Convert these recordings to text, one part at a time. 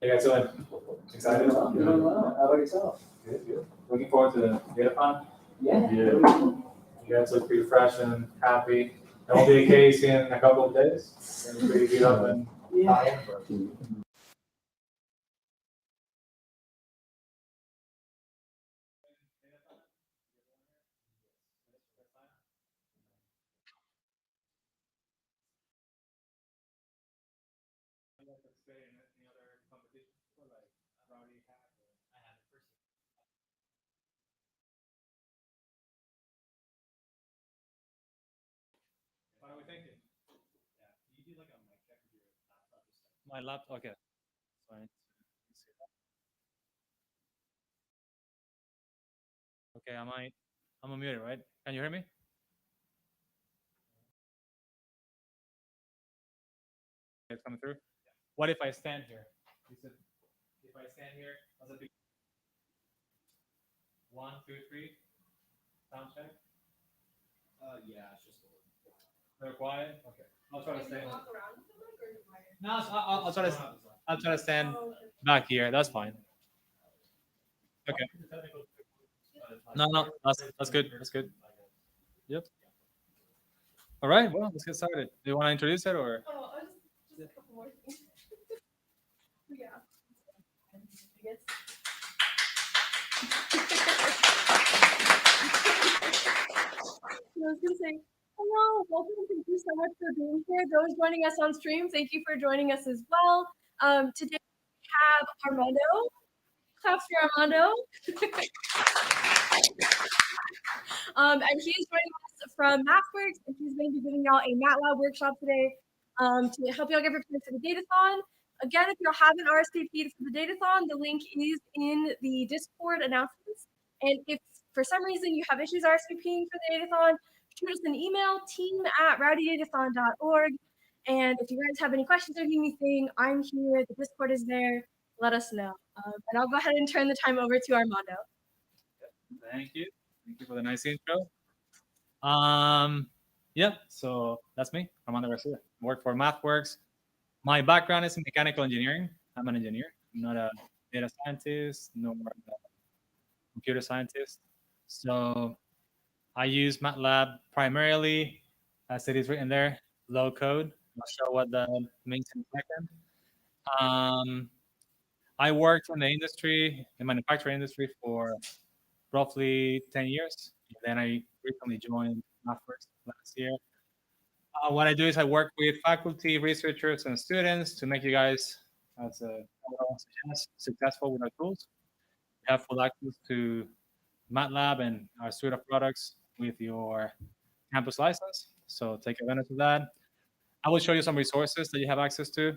Hey guys, doing? Excited? Doing well. How about yourself? Good. Looking forward to Datathon. Yeah. You guys look pretty fresh and happy. There won't be a case in a couple of days. It's pretty beat up and tired, but what are we thinking? My laptop, okay. Fine. Okay, I'm unmuted, right? Can you hear me? It's coming through. What if I stand here? You said if I stand here, how's it be? 1, 2, 3. Sound check. Yeah, it's just a little. They're quiet. Okay. I'll try to stay. Walk around with them, like, or just wire? No, I'll try to stand back here. That's fine. Okay. No, that's good. That's good. Yep. All right. Well, let's get started. Do you want to introduce it or? Oh, just a couple more things. Yeah. I guess. I was gonna say, hello, welcome. Thank you so much for being here. Those joining us on stream, thank you for joining us as well. Today we have Armando. Claps for Armando. And he is joining us from MathWorks, and he's going to be giving y'all a MATLAB workshop today to help y'all get prepared for the Datathon. Again, if y'all haven't RSVP'd for the Datathon, the link is in the Discord announcements. And if for some reason you have issues RSVPing for the Datathon, shoot us an email, team@rowdydatathon.org. And if you guys have any questions or anything, I'm here. The Discord is there. Let us know. And I'll go ahead and turn the time over to Armando. Thank you. Thank you for the nice intro. Yep. So that's me. Armando Garcia. I work for MathWorks. My background is in mechanical engineering. I'm an engineer. I'm not a data scientist nor a computer scientist. So I use MATLAB primarily, as it is written there, low code. I'll show what that means in a second. I worked in the industry, the manufacturing industry, for roughly 10 years. Then I recently joined MathWorks last year. What I do is I work with faculty, researchers, and students to make you guys, as a successful with our tools. You have full access to MATLAB and our suite of products with your campus license. So take advantage of that. I will show you some resources that you have access to.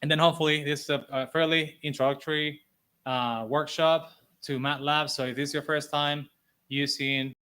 And then hopefully this is a fairly introductory workshop to MATLAB. So if this is your first time using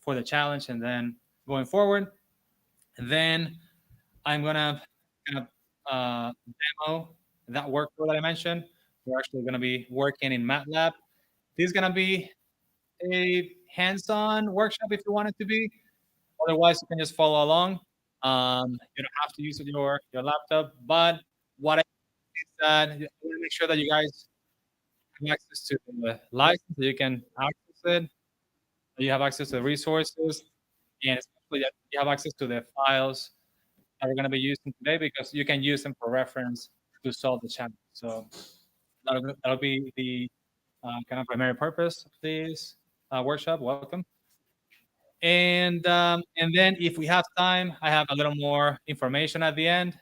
for the challenge and then going forward. And then I'm gonna kind of demo that workflow that I mentioned. We're actually gonna be working in MATLAB. This is gonna be a hands-on workshop if you want it to be. Otherwise, you can just follow along. You don't have to use your laptop. But what I is that I want to make sure that you guys have access to the license so you can access it. You have access to the resources, and especially that you have access to the files that we're going to be using today because you can use them for reference to solve the challenge. So that'll be the kind of primary purpose of this workshop. Welcome. And then if we have time, I have a little more information at the end,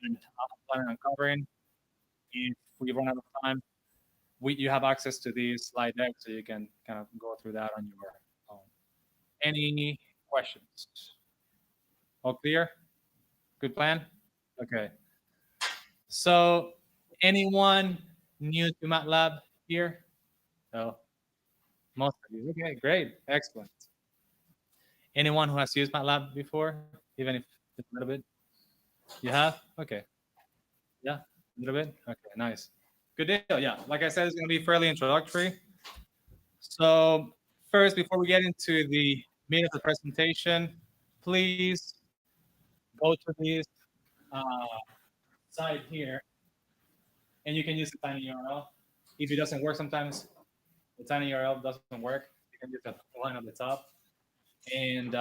and I'm planning on covering. If we run out of time, you have access to these slide deck, so you can kind of go through that on your own. Any questions? All clear? Good plan? Okay. So anyone new to MATLAB here? No, most of you. Okay, great, excellent. Anyone who has used MATLAB before, even if just a little bit? You have? Okay. Yeah, a little bit. Okay, nice. Good deal. Yeah, like I said, it's going to be fairly introductory. So first, before we get into the meat of the presentation, please go to this uh, site here, and you can use the tiny URL. If it doesn't work sometimes, the tiny URL doesn't work. You can use the one at the top, and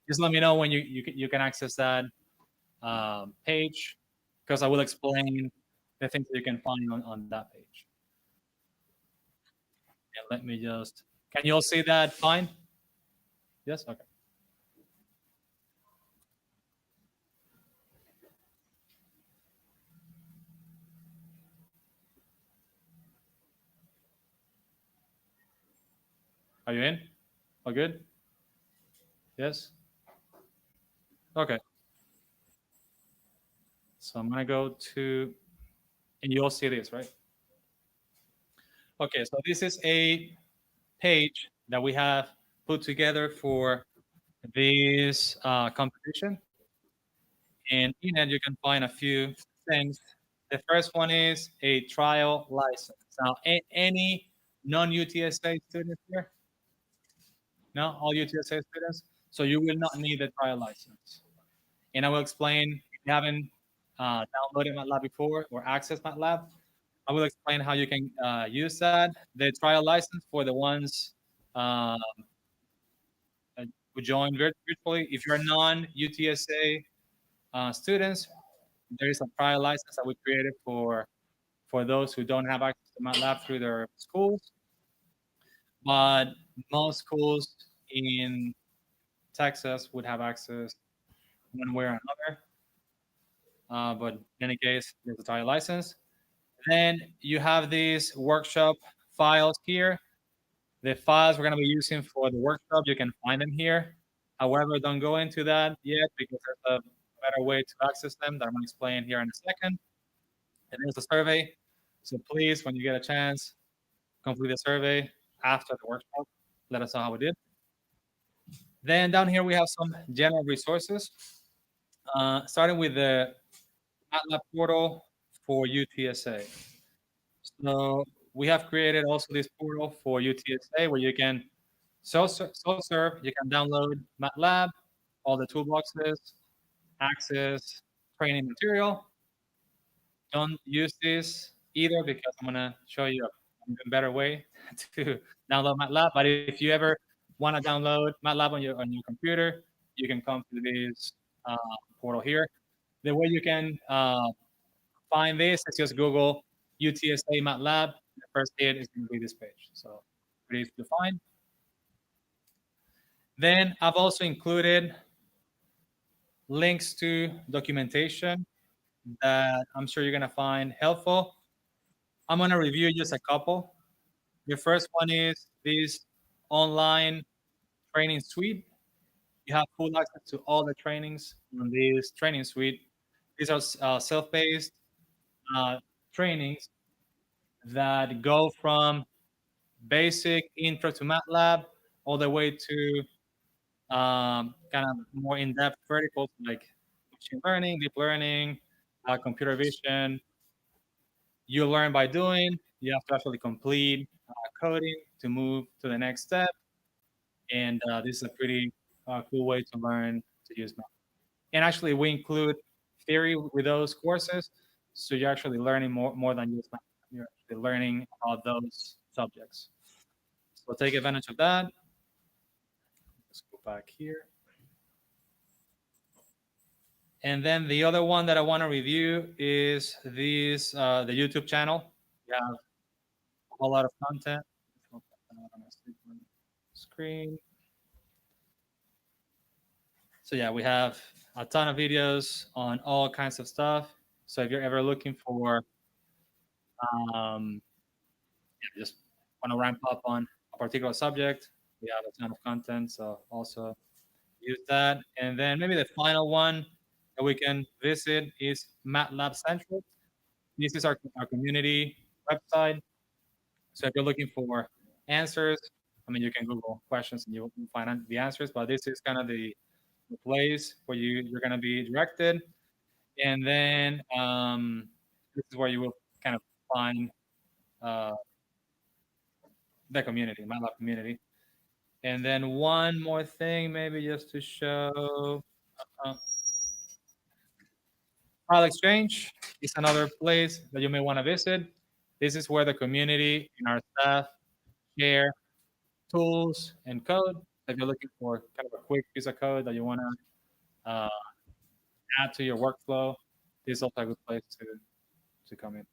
just let me know when you can access that page, because I will explain the things that you can find on that page. And let me just, can you all see that fine? Yes? Okay. Are you in? All good? Yes? Okay. So I'm gonna go to, and you all see this, right? Okay, so this is a page that we have put together for this competition. And in it, you can find a few things. The first one is a trial license. Now, any non-UTSA students here? No, all UTSA students? So you will not need a trial license. And I will explain, if you haven't downloaded MATLAB before or accessed MATLAB, I will explain how you can use that. The trial license for the ones uh, who join virtually. If you're non-UTSA students, there is a trial license that we created for those who don't have access to MATLAB through their schools. But most schools in Texas would have access one way or another. But in any case, there's a trial license. Then you have these workshop files here. The files we're going to be using for the workshop, you can find them here. However, don't go into that yet because there's a better way to access them that I'm going to explain here in a second. And there's a survey. So please, when you get a chance, complete the survey after the workshop. Let us know how we did. Then down here, we have some general resources, starting with the MATLAB portal for UTSA. So we have created also this portal for UTSA where you can self-serve, you can download MATLAB, all the toolboxes, access training material. Don't use this either because I'm gonna show you a better way to download MATLAB. But if you ever want to download MATLAB on your computer, you can come to this portal here. The way you can find this is just Google UTSA MATLAB. The first hit is going to be this page. So pretty easy to find. Then I've also included links to documentation that I'm sure you're going to find helpful. I'm going to review just a couple. The first one is this online training suite. You have full access to all the trainings on this training suite. These are self-paced trainings that go from basic intro to MATLAB all the way to kind of more in-depth verticals like machine learning, deep learning, computer vision. You learn by doing. You have to actually complete coding to move to the next step. And this is a pretty cool way to learn to use MATLAB. And actually, we include theory with those courses, so you're actually learning more than just MATLAB. You're actually learning about those subjects. So take advantage of that. Let's go back here. And then the other one that I want to review is this the YouTube channel. We have a whole lot of content. Screen. So yeah, we have a ton of videos on all kinds of stuff. So if you're ever looking for just want to ramp up on a particular subject, we have a ton of content. So also use that. And then maybe the final one that we can visit is MATLAB Central. This is our community website. So if you're looking for answers, I mean, you can Google questions and you'll find the answers, but this is kind of the place where you're going to be directed. And then this is where you will kind of find uh, the community, MATLAB community. And then one more thing, maybe just to show uh, File Exchange is another place that you may want to visit. This is where the community and our staff share tools and code. If you're looking for kind of a quick piece of code that you want to add to your workflow, this is also a good place to come in.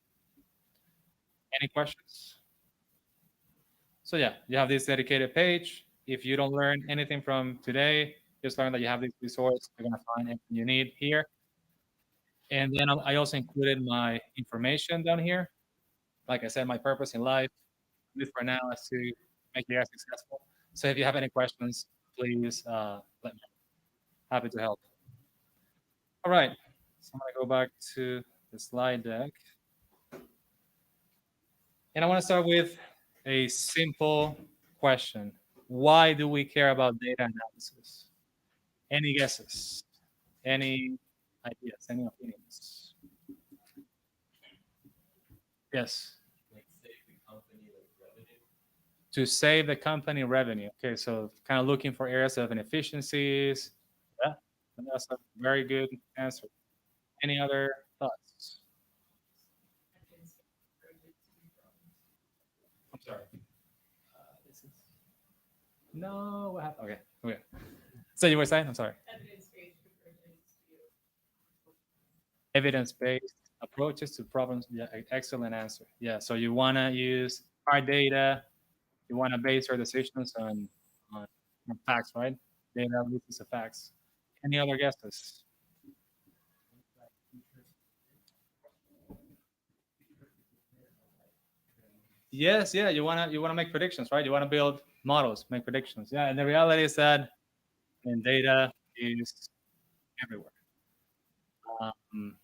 Any questions? So yeah, you have this dedicated page. If you don't learn anything from today, just learn that you have this resource. You're gonna find everything you need here. And then I also included my information down here. Like I said, my purpose in life, at least for now, is to make you guys successful. So if you have any questions, please let me know. Happy to help. All right, so I'm gonna go back to the slide deck. And I want to start with a simple question. Why do we care about data analysis? Any guesses? Any ideas? Any opinions? Yes. Like save the company like revenue. To save the company revenue. Okay, so kind of looking for areas of inefficiencies. Yeah, that's a very good answer. Any other thoughts? I'm sorry. This is no. What happened? Okay. Okay. So you were saying? I'm sorry. Evidence-based approaches to problems. Yeah, excellent answer. Yeah. So you want to use hard data. You want to base your decisions on facts, right? Data leads to facts. Any other guesses? Yes, yeah. You wanna make predictions, right? You wanna build models, make predictions. Yeah, and the reality is that data is everywhere. Um,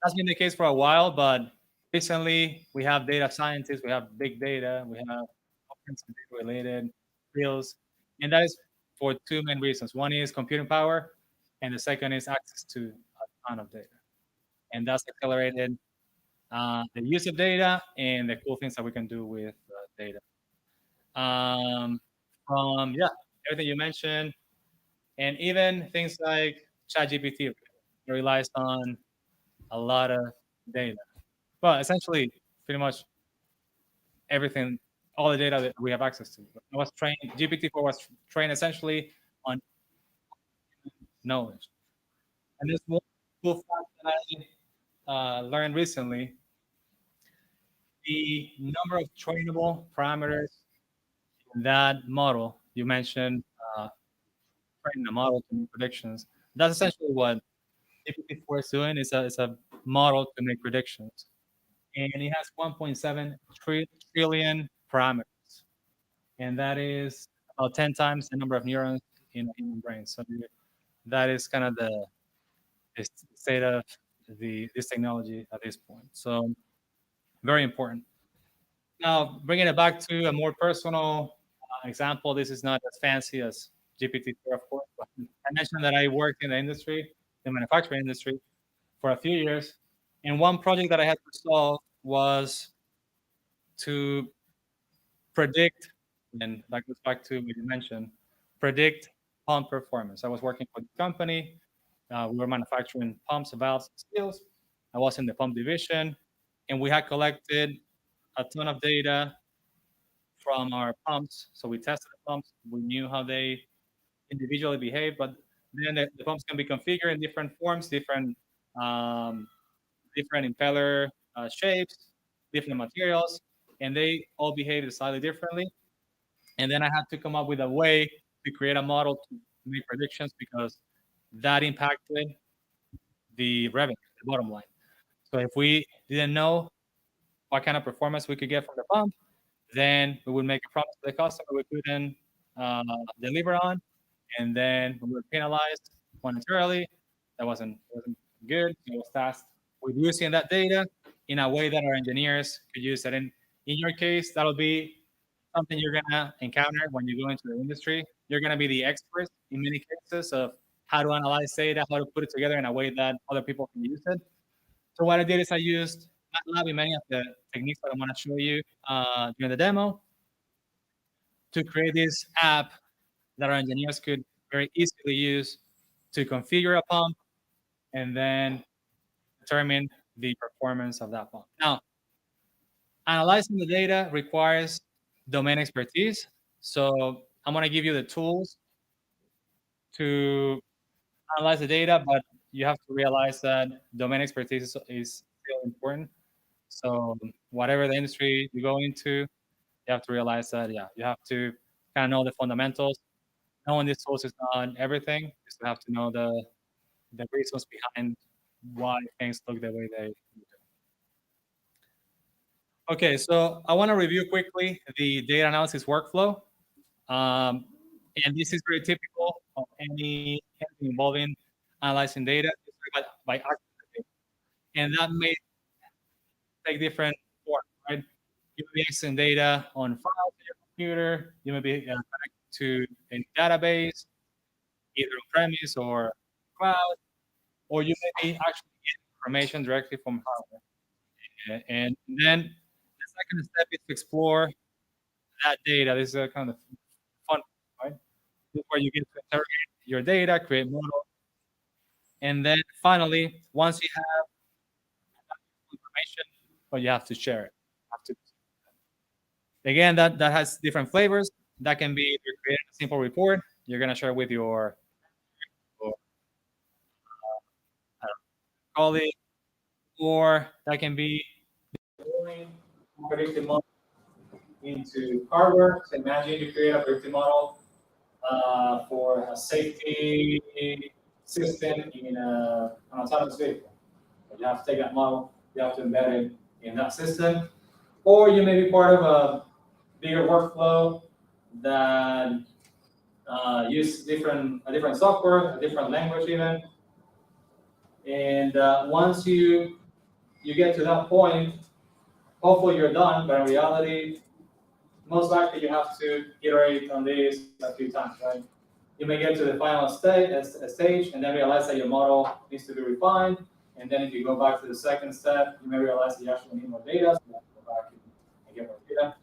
that's been the case for a while, but recently we have data scientists, we have big data, we have all kinds of data related fields, and that is for two main reasons. One is computing power, and the second is access to a ton of data, and that's accelerated the use of data and the cool things that we can do with data. Um, from yeah, everything you mentioned, and even things like ChatGPT relies on a lot of data. Well, essentially, pretty much everything, all the data that we have access to. It was trained, GPT-4 was trained essentially on knowledge. And there's one cool fact that I learned recently. The number of trainable parameters in that model, you mentioned training a model to make predictions. That's essentially what GPT-4 is doing. It's a model to make predictions. And it has 1.7 trillion parameters. And that is about 10 times the number of neurons in a human brain. So that is kind of the state of this technology at this point. So very important. Now, bringing it back to a more personal example, this is not as fancy as GPT-4, of course, but I mentioned that I worked in the industry, the manufacturing industry, for a few years. And one project that I had to solve was to predict, and that goes back to what you mentioned, predict pump performance. I was working for the company. We were manufacturing pumps, valves, and seals. I was in the pump division, and we had collected a ton of data from our pumps. So we tested the pumps. We knew how they individually behave, but then the pumps can be configured in different forms, um, different impeller shapes, different materials, and they all behave slightly differently. And then I had to come up with a way to create a model to make predictions because that impacted the revenue, the bottom line. So if we didn't know what kind of performance we could get from the pump, then we would make a promise to the customer we couldn't uh, deliver on, and then we were penalized monetarily. That wasn't good. I was tasked with using that data in a way that our engineers could use it. And in your case, that'll be something you're gonna encounter when you go into the industry. You're gonna be the expert in many cases of how to analyze data, how to put it together in a way that other people can use it. So what I did is I used MATLAB in many of the techniques that I'm gonna show you during the demo to create this app that our engineers could very easily use to configure a pump and then determine the performance of that pump. Now, analyzing the data requires domain expertise. So I'm going to give you the tools to analyze the data, but you have to realize that domain expertise is still important. So whatever the industry you go into, you have to realize that, yeah, you have to kind of know the fundamentals. Knowing these tools is not everything. You still have to know the reasons behind why things look the way they do. Okay, so I want to review quickly the data analysis workflow. Um, and this is very typical of anything involving analyzing data by accessing. And that may take different forms, right? You may be accessing data on files on your computer. You may be connected to a database, either on premise or cloud, or you may be actually getting information directly from hardware. And then the second step is to explore that data. This is a kind of fun, right? This is where you get to interrogate your data, create models, and then finally, once you have information, well, you have to share it. You have to, again, that has different flavors. That can be either creating a simple report you're gonna share with your I don't know, colleague, or that can be deploying predictive model into hardware. So imagine you create a predictive model for a safety system in an autonomous vehicle. You have to take that model, you have to embed it in that system, or you may be part of a bigger workflow that use a different software, a different language even. And once you get to that point, hopefully you're done, but in reality, most likely you have to iterate on this a few times, right? You may get to the final stage and then realize that your model needs to be refined. And then if you go back to the second step, you may realize that you actually need more data, so you have to go back and get more data.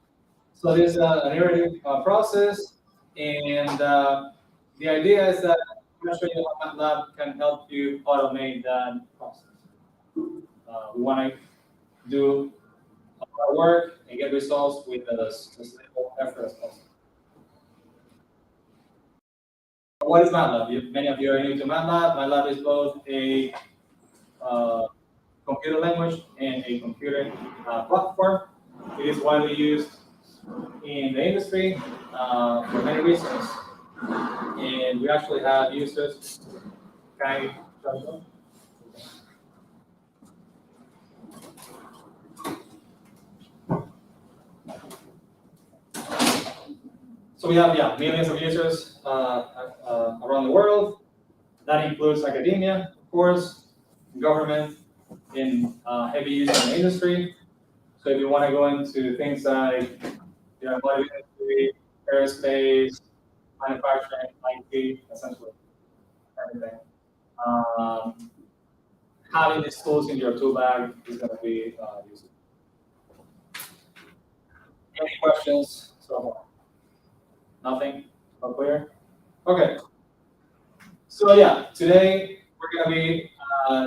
So there's an iterative process, and the idea is that I'm going to show you how MATLAB can help you automate that process. We want to do a lot of work and get results with as little effort as possible. What is MATLAB? Many of you are new to MATLAB. MATLAB is both a uh, computer language and a computer platform. It is widely used in the industry for many reasons, and we actually have users. Can I So we have millions of users around the world. That includes academia, of course, government, in heavy use in the industry. So if you want to go into things like automotive industry, aerospace, manufacturing, IT, essentially everything. Um, Having these tools in your tool bag is going to be useful. Any questions so far? Nothing? Not clear? Okay. So yeah, today we're going to be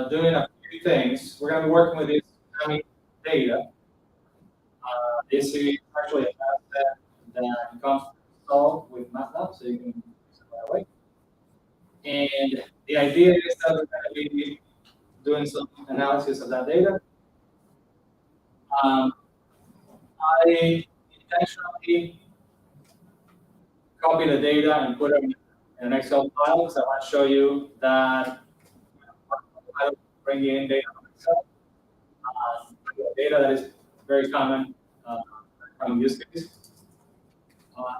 doing a few things. We're going to be working with this data. This is actually a data set that comes installed with MATLAB, so you can use it right away. And the idea is that we're going to be doing some analysis of that data. Um, I intentionally copy the data and put it in an Excel file because I want to show you that I don't bring in data from Excel. Data that is very common, common use case.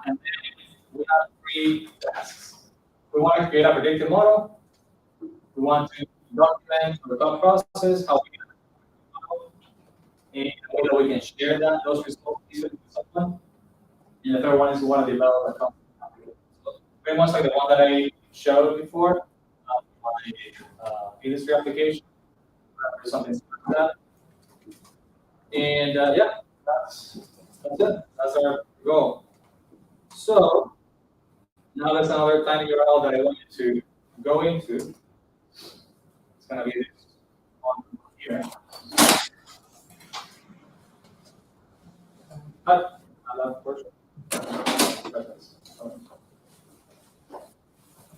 And then we have three tasks. We want to create a predictive model. We want to document the thought process, how we can model, and the way that we can share those results easily with someone. And the third one is we want to develop a company application. So very much like the one that I showed before, my industry application, or something like that. And yeah, that's it. That's our goal. So now there's another tiny URL that I want you to go into. It's going to be this one here. But I love worship.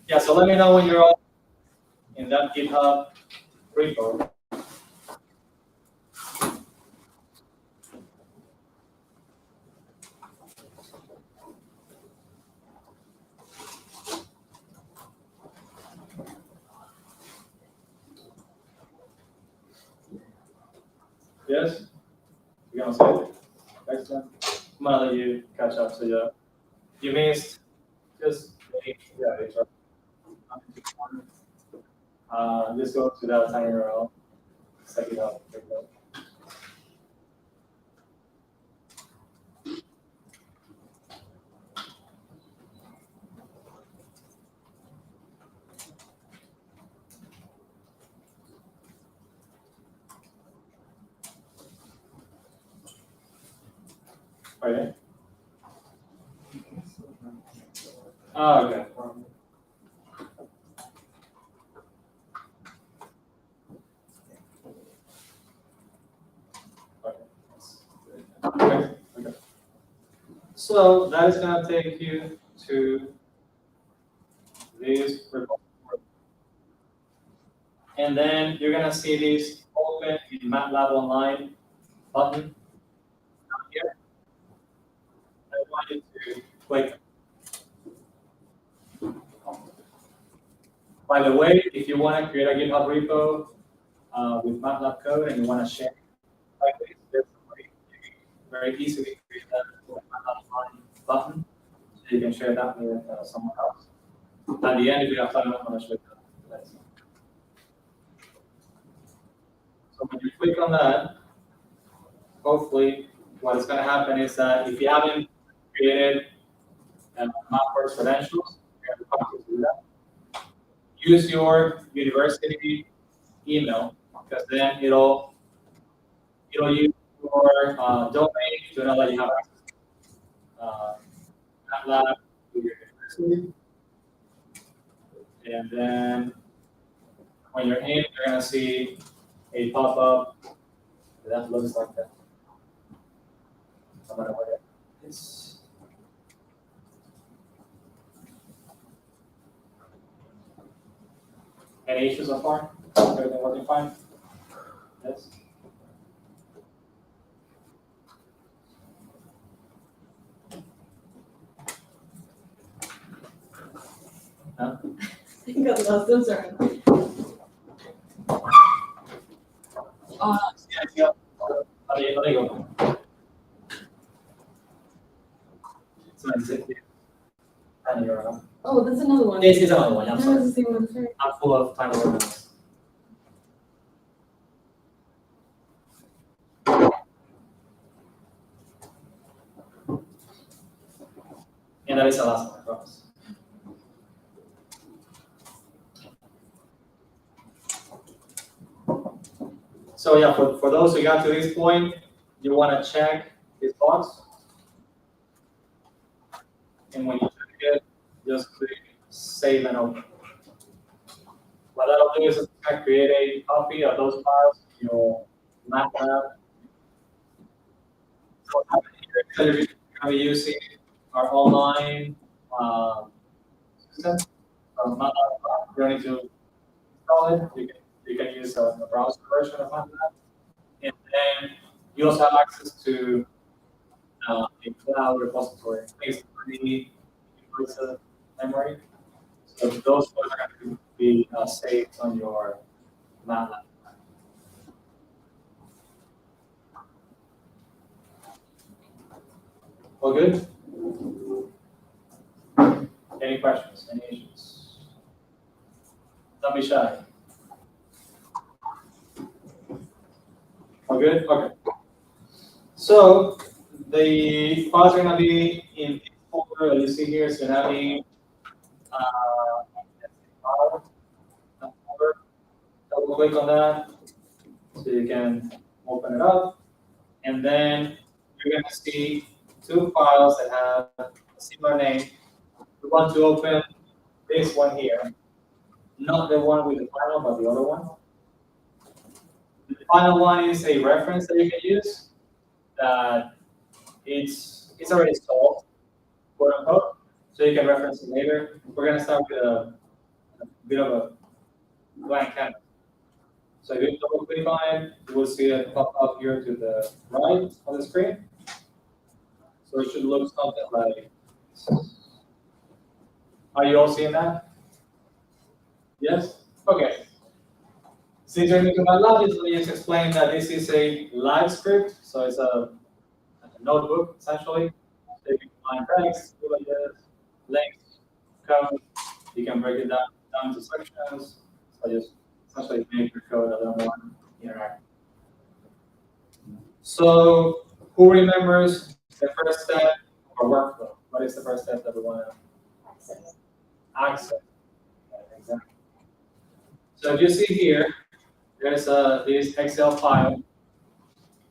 Yeah, so let me know when you're all in that GitHub repo. Yes? You gonna say it? Excellent. I'm gonna let you catch up. So yeah, you missed just yeah, HR. Just go to that tiny URL. Check it out. Check it out. Okay. Oh, okay. Okay. Okay. So that is going to take you to this report. And then you're going to see this open in MATLAB Online button down here. I want you to click. By the way, if you want to create a GitHub repo with MATLAB code and you want to share like this, there's a way to very easily create that MATLAB Online button. So you can share that with someone else. At the end, if you have time, I'm going to show you that. So when you click on that, hopefully what is going to happen is that if you haven't created MapWorks credentials, you have to do that. Use your university email because then it'll use your domain to know that you have access to MATLAB to your university. And then when you're in, you're going to see a pop-up that looks like that. I'm going to wait. It's any issues so far? Everything working fine? Yes? No? You got lost. I'm sorry. Yeah. Let me go. So it's and you're Oh, that's another one. This is another one. I'm That sorry. was the same one. Sorry. I'm full of time organized. And that is the last one, I promise. So yeah, for those who got to this point, you want to check this box. And when you check it, just click save and open. What that'll do is it's going to create a copy of those files in your MATLAB. So what happened here is that you're going to be using our online system, MATLAB You don't need to install it. You can use a browser version of MATLAB. And then you also have access to a cloud repository. It's 20 gigabytes of memory. So those files are going to be saved on your MATLAB. All good? Any questions? Any issues? Don't be shy. All good? Okay. So the files are going to be in this folder that you see here. It's going to be file folder. Double click on that so you can open it up. And then you're going to see two files that have a similar name. We want to open this one here, not the one with the final, but the other one. The final one is a reference that you can use that it's already solved, quote unquote, so you can reference it later. We're going to start with a bit of a blank canvas. So if you double click on it, you will see it pop up here to the right on the screen. So it should look something like this. Are you all seeing that? Yes? Okay. Since you're new to MATLAB, let me just explain that this is a live script. So it's a notebook, essentially. So you can find text, images, links, code. You can break it down to sections. So just essentially make your code a little more interactive. So who remembers the first step of our workflow? What is the first step that we want to access? Exactly. So if you see here, there's this Excel file,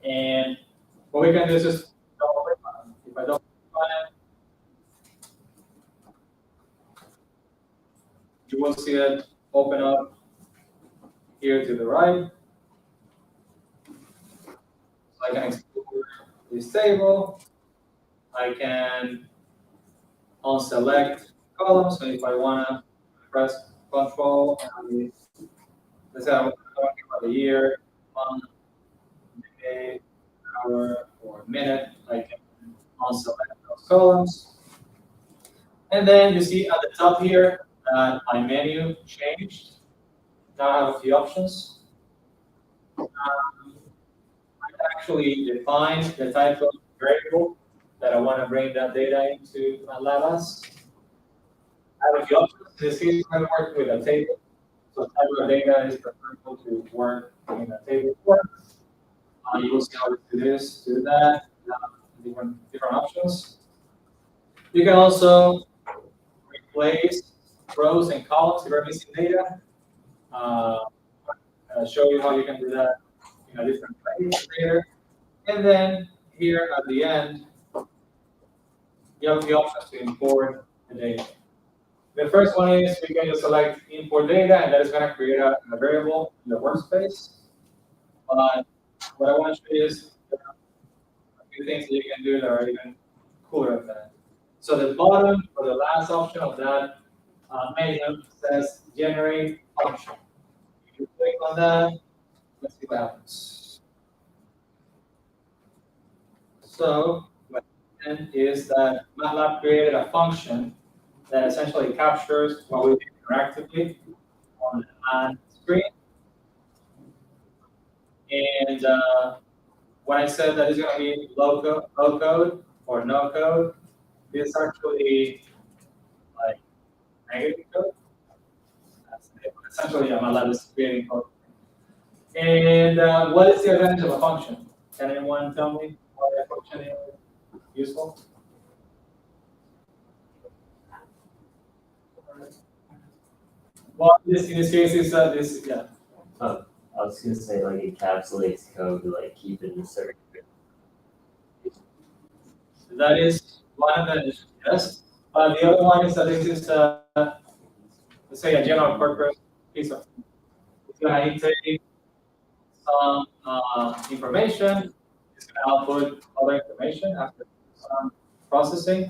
and what we can do is just double click on it. If I double click on it, you will see it open up here to the right. So I can explore this table. I can unselect columns. So if I want to press Control and let's say I want to talk about the year, month, day, hour, or minute, I can unselect those columns. And then you see at the top here that my menu changed. Now I have a few options. I can actually define the type of variable that I want to bring that data into MATLAB as. I have a few options. In this case, I'm working with a table. So type of data is preferable to work in a table form. You will see how to do this, do that, different options. You can also replace rows and columns if you're missing data. Show you how you can do that in a different way later. And then here at the end, you have the options to import the data. The first one is we can just select import data, and that is going to create a variable in the workspace. But what I want to show you is a few things that you can do that are even cooler than that. So the bottom or the last option of that menu says generate function. If you click on that, let's see what happens. So what happened is that MATLAB created a function that essentially captures what we do interactively on the command screen. And when I said that it's going to be low code or no code, this is actually like negative code. That's it. Essentially, MATLAB is creating code. And what is the advantage of a function? Can anyone tell me why a function is useful? Well, in this case, is this, yeah. I was gonna say like encapsulates code to like keep it in a certain. That is one advantage, yes. But the other one is that this is, let's say, a general purpose piece of. It's going to intake some information. It's going to output other information after some processing.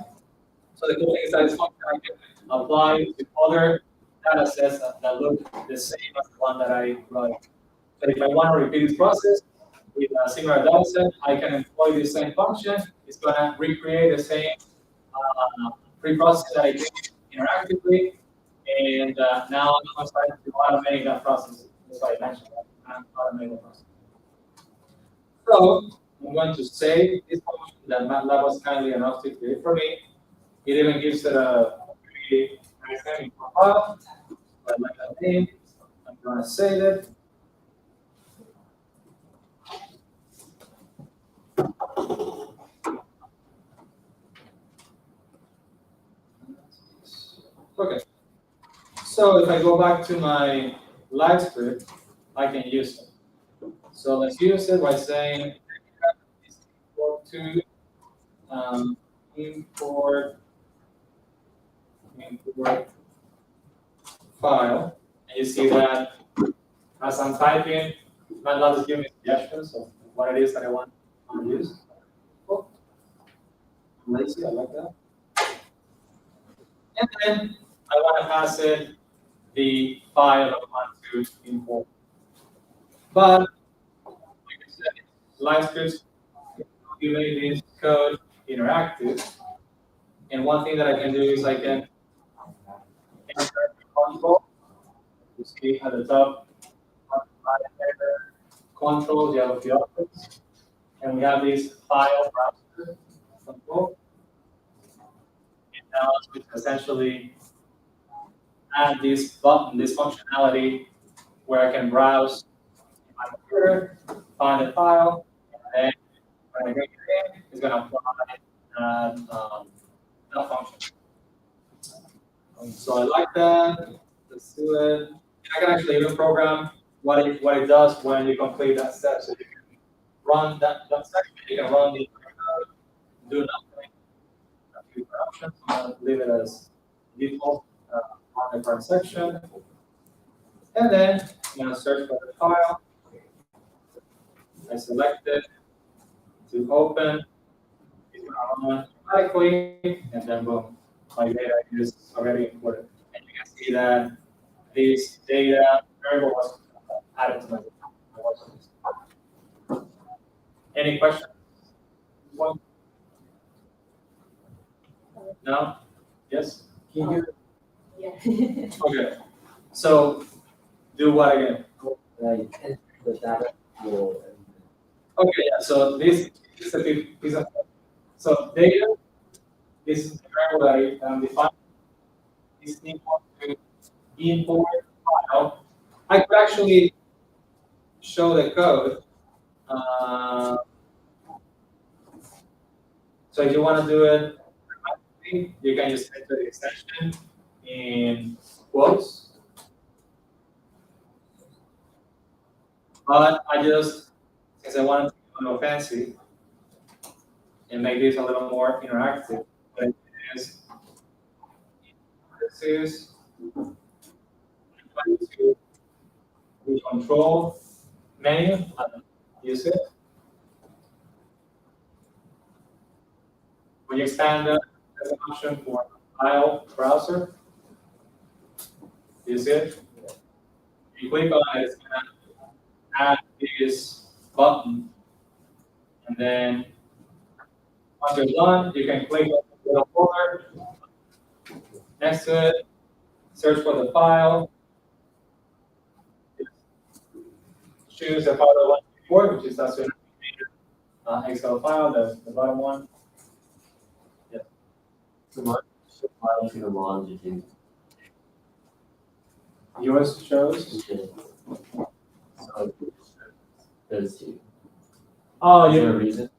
So the cool thing is that this function I can apply to other data sets that look the same as the one that I wrote. So if I want to repeat this process with a similar data set, I can employ the same function. It's going to recreate the same pre-process that I did interactively. And now I'm starting to automate that process. That's why I mentioned that. I'm automating the process. So I'm going to save this function that MATLAB was kindly enough to create for me. It even gives it a pretty nice name profile. I like that name. I'm going to save it. Okay. So if I go back to my live script, I can use it. So let's use it by saying is equal to import file. And you see that as I'm typing, MATLAB is giving me suggestions of what it is that I want to use. Oh, lazy, I like that. And then I want to pass it the file I want to import. But like I said, live scripts you make this code interactive. And one thing that I can do is I can insert control. You see at the top, control, you have a few options. And we have this file browser control. And now it's essentially add this button, this functionality, where I can browse in my computer, find the file, and then when I bring it in, it's going to apply that function. So I like that. Let's do it. And I can actually even program what it does when you complete that step. So you can run that section, you can run the code, do nothing, a few options. I'm going to leave it as default on the current section. And then I'm going to search for the file. I select it to open. It's going to run automatically, and then boom, my data is already imported. And you can see that this data variable was added to my data. Any questions? One? No? Yes? Can you Yeah. Okay. So do what again? like enter the data pool? Okay, yeah. So this is a piece of so data. This is the variable that I defined. Is equal to import file. I could actually show the code. So if you want to do it, you can just enter the extension in quotes. But I just, since I wanted to be a little fancy and make this a little more interactive, what it is, this is to the control menu, use it. When you expand that, there's an option for file browser. You see it? You click on it, it's going to add this button. And then once you're done, you can click on the little folder next to it, search for the file, choose the file I want to import, which is that Excel file, the bottom one. Yeah. So much file to the longitude. Yours shows. So those two. Oh, Is there a you, reason?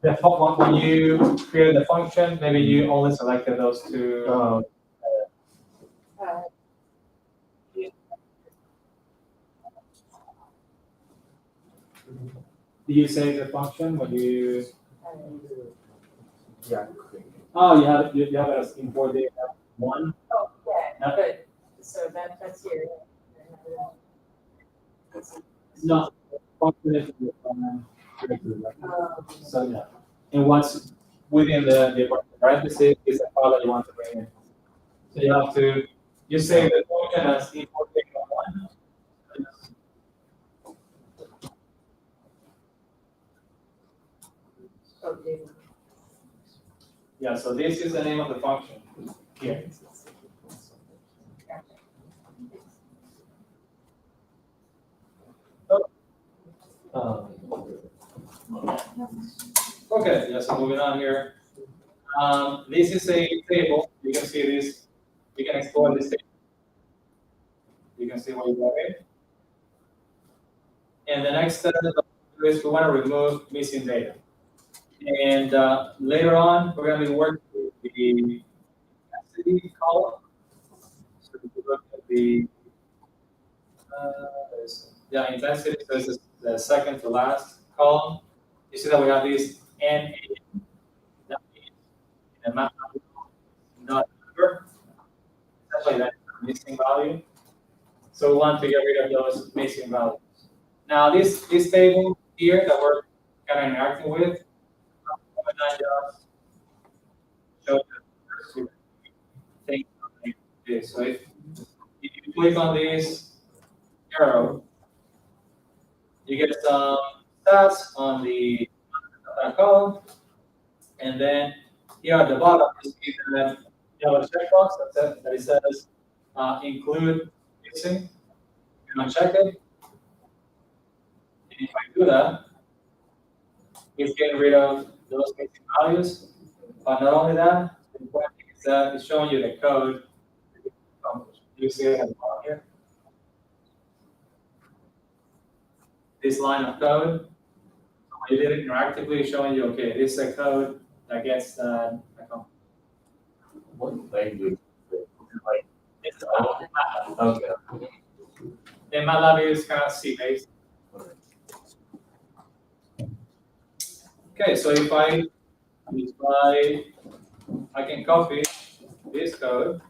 when you created the function, maybe you only selected those two. Oh, Do you save the function when you? yeah. Oh, you have it as import data one. Oh, yeah, No. but, so that's here. No, function is the Um, so yeah, and what's within the parentheses is the file that you want to bring in. So you have to You say the function as import data one. Okay. Yeah, so this is the name of the function here. Okay, yeah, so moving on here. This is a table. You can see this. You can export this table. You can see what you got here. And the next step is we want to remove missing data. And later on, we're going to be working with the intensity column. So if you look at the intensity, so this is the second to last column. You see that we have this N. That means in the map not number. Essentially, that's a missing value. So we want to get rid of those missing values. Now, this table here that we're kind of interacting with, I'm not just show the first two things like this. So if you click on this arrow, you get some stats on the column, and then here at the bottom, you see that you have a checkbox that it says include missing. You can uncheck it. And if I do that, it's getting rid of those missing values. But not only that, the important thing is that it's showing you the code. You see it at the bottom here. This line of code, when you did it interactively, showing you, okay, this is a code that gets that accomplished. What language? Like, It's MATLAB. okay. And MATLAB is kind of C-based. Okay, so if I can copy this code.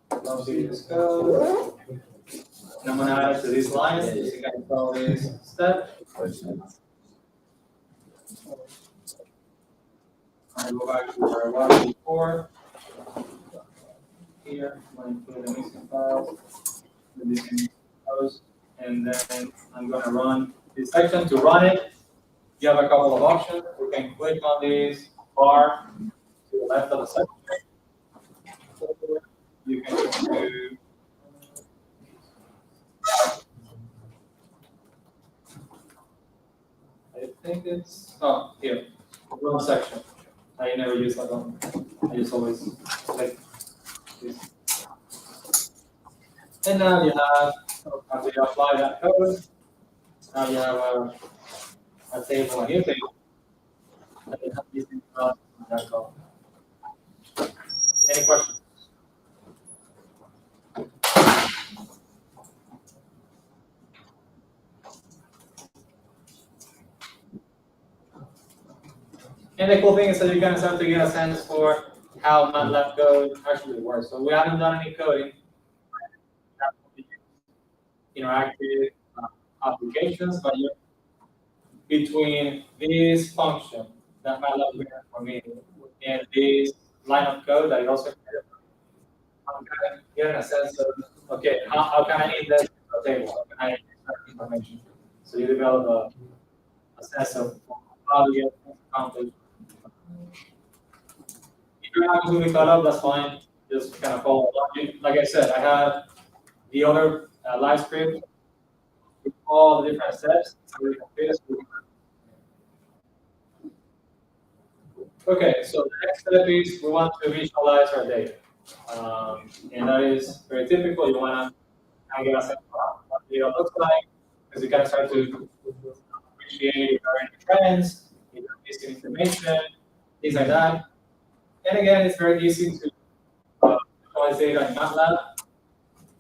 Copy this code. And I'm going to add it to this line. So you can call this step. I go back to where I was before. Here, I'm going to include the missing files, the missing rows, and then I'm going to run this section. To run it, you have a couple of options. You can click on this bar to the left of the section. You can do I think it's here, run section. I never use that one. I just always click this. And now you have, after you apply that code, now you have a table, a new table. And you have these things on that column. Any questions? And the cool thing is that you can start to get a sense for how MATLAB code actually works. So we haven't done any coding. Interactive applications, but between this function that MATLAB created for me and this line of code that it also created for me, I'm kind of getting a sense of, okay, how can I index the table? How can I extract information? So you develop a sense of how to get things accomplished. If you're not completely caught up, that's fine. Just kind of follow along. Like I said, I have the other live script with all the different steps. So we can fit it. Okay, so the next step is we want to visualize our data. And that is very typical. You want to get a sense of what the data looks like, because you can start to appreciate if there are any trends, if there is missing information, things like that. And again, it's very easy to visualize data in MATLAB.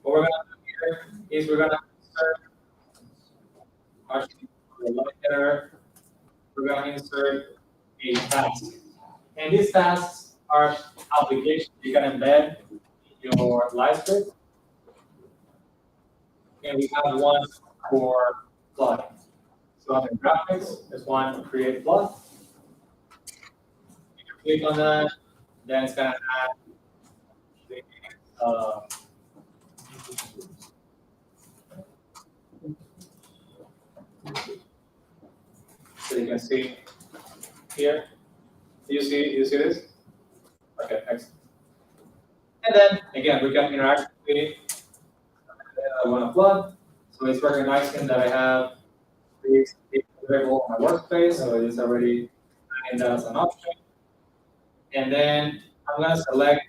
What we're going to do here is we're going to insert, actually, we're going to insert a task. And these tasks are applications you can embed in your live script. And we have one for plotting. So under graphics, there's one create plot. You can click on that, then it's gonna add the so you can see here. You see this? Okay, excellent. And then again, we can interact with it. I want to plug. So it's recognizing that I have this available on my workspace, so it's already adding that as an option. And then I'm going to select,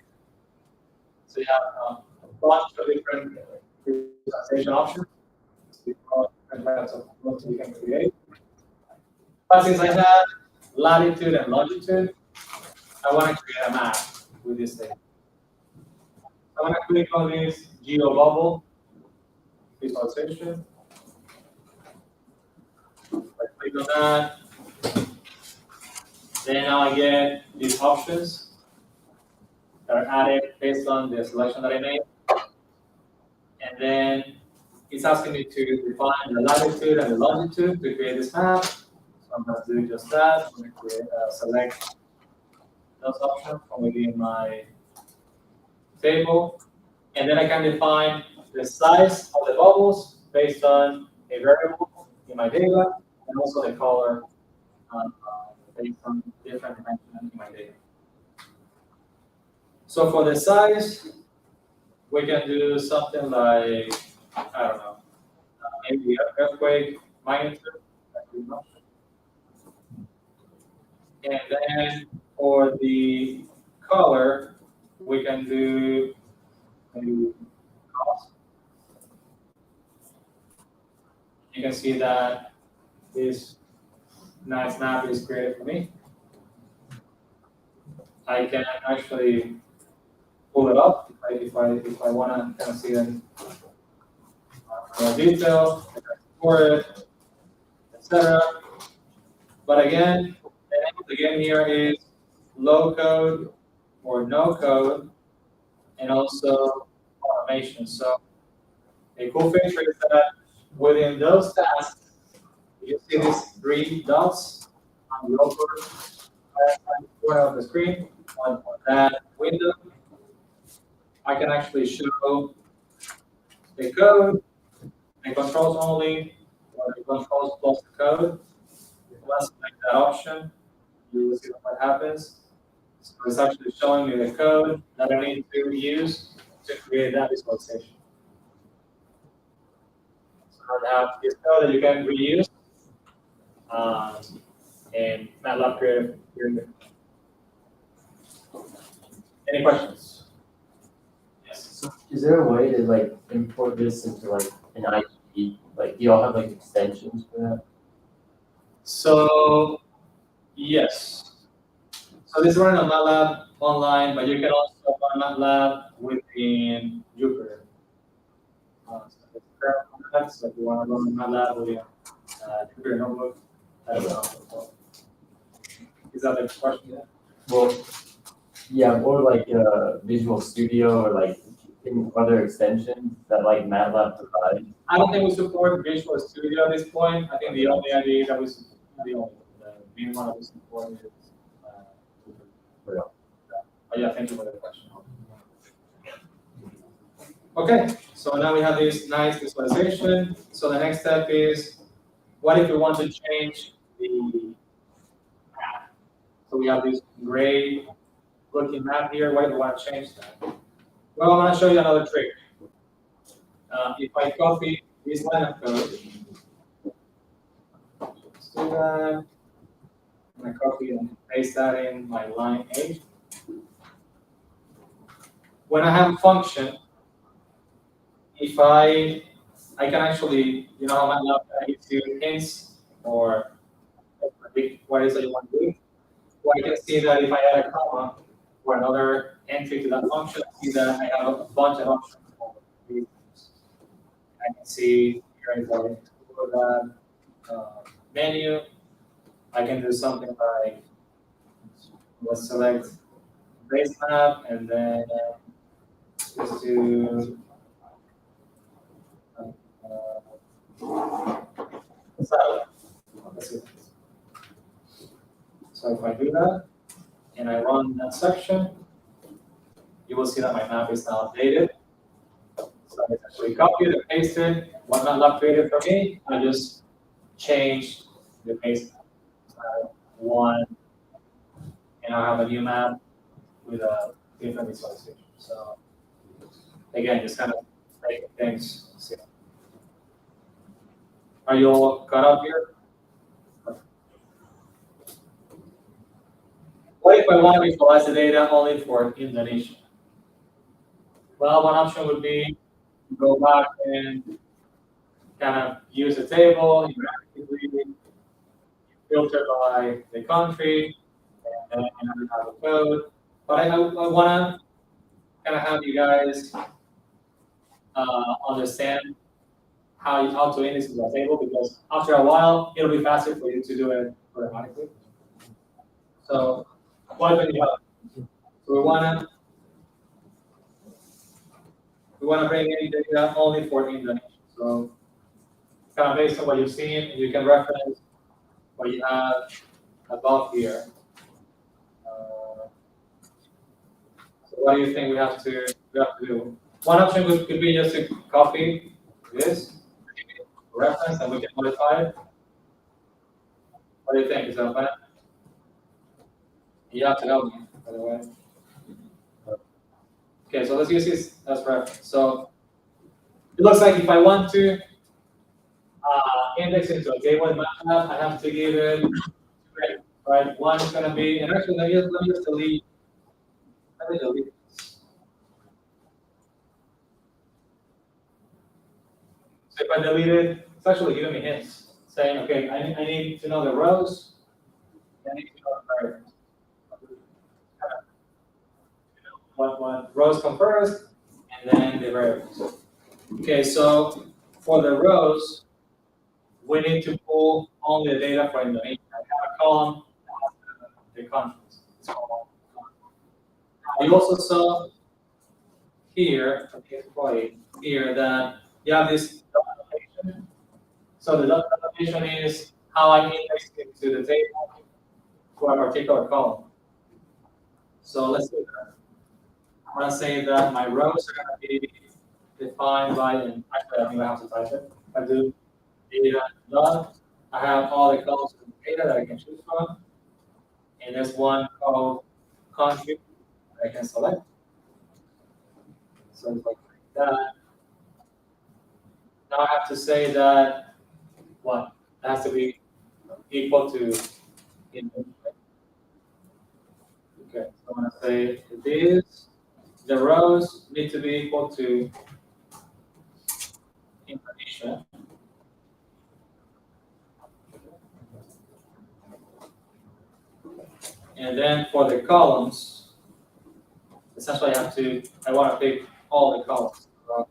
so you have a bunch of different visualization options. Different types of plots you can create. But since I have latitude and longitude, I want to create a map with this thing. I want to click on this geo bubble visualization. I click on that. Then now I get these options that are added based on the selection that I made. And then it's asking me to define the latitude and the longitude to create this map. So I'm going to do just that. I'm going to create, select those options from within my table. And then I can define the size of the bubbles based on a variable in my data and also the color based on different dimensions in my data. So for the size, we can do something like, I don't know, maybe earthquake magnitude. And then for the color, we can do maybe cost. You can see that this nice map is created for me. I can actually pull it up if I want to kind of see it in more detail, I can export it, etc. But again, the name of the game here is low code or no code, and also automation. So a cool feature is that within those tasks, you see these three dots on the upper right corner of the screen. On that window, I can actually show the code, the controls only, or the controls plus the code. Once I select that option, you will see what happens. So it's actually showing me the code that I need to use to create that visualization. So I have this code that you can reuse in MATLAB Creative. Any questions? Yes. So is there a way to like import this into like an IDE? Like, do y'all have like extensions for that? So yes. So this is running on MATLAB online, but you can also run MATLAB within Jupyter. So if you want to run MATLAB within Jupyter Notebook, that's an option. Is that the question? Yeah. Well, yeah, or like Visual Studio or like other extensions that like MATLAB provides. I don't think we support Visual Studio at this point. I think the only idea that the main one that we support is Jupyter. But yeah, thank you for the question. Okay, so now we have this nice visualization. So the next step is, what if we want to change the map? So we have this gray looking map here. What if we want to change that? Well, I'm going to show you another trick. If I copy this line of code, let's do that. I'm going to copy and paste that in my line 8. When I have a function, if I can actually, you know how MATLAB gives you hints or predict what it is that you want to do? Well, I can see that if I add a comma or another entry to that function, I see that I have a bunch of options. I can see here if I go to that menu, I can do something like, let's select base map and then just do satellite. Let's see. So if I do that and I run that section, you will see that my map is now updated. So I actually copied and pasted what MATLAB created for me. I just changed the base one, and I have a new map with a different visualization. So again, just kind of making things simple. Are you all caught up here? What if I want to visualize the data only for Indonesia? Well, one option would be to go back and kind of use a table, you actively filter by the country, and then you have a code. But I want to kind of have you guys understand how to index the table, because after a while, it'll be faster for you to do it automatically. So what do we have? So we wanna bring in data only for Indonesia. So kind of based on what you've seen, you can reference what you have above here. So what do you think we have to do? One option could be just to copy this reference and we can modify it. What do you think? Is that fine? You have to help me, by the way. Okay, so let's use this as reference. So it looks like if I want to index into a table in MATLAB, I have to give it two, right? One is going to be, and actually let me just delete. Let me delete this. So if I delete it, it's actually giving me hints, saying, okay, I need to know the rows, I need to know the variables. What rows come first, and then the variables. Okay, so for the rows, we need to pull only the data for Indonesia. I have a column that has the countries. It's called. You also saw here, here that you have this documentation. So the documentation is how I index into the table for a particular column. So let's do that. I'm going to say that my rows are going to be defined by, and actually I think I have to type it. I do data dot. I have all the columns of data that I can choose from. And there's one called country that I can select. So it's like that. Now I have to say that what? It has to be equal to input. Okay, so I'm going to say this. The rows need to be equal to Indonesia. And then for the columns, essentially I want to pick all the columns. So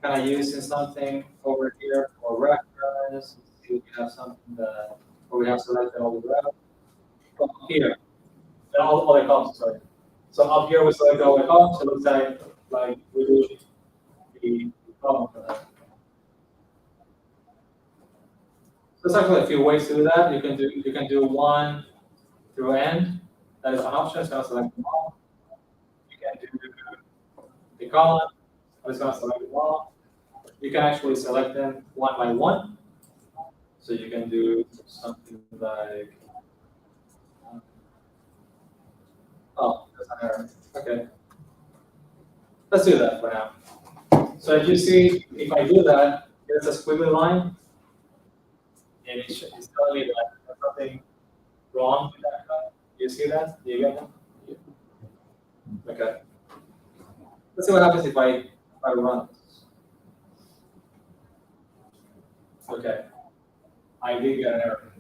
kind of using something over here for reference. See if we have something that, where we have selected all the rows. From here, all the columns, sorry. So up here we select all the columns, so it looks like we do the column for that. So there's actually a few ways to do that. You can do one through end. That is one option. It's going to select them all. You can do the column. It's going to select them all. You can actually select them one by one. So you can do something like, oh, that's an error. Okay. Let's do that for now. So as you see, if I do that, there's a squiggly line. And it's telling me that there's something wrong with that code. Do you see that? Do you get that? Yeah. Okay. Let's see what happens if I run this. Okay. I did get an error.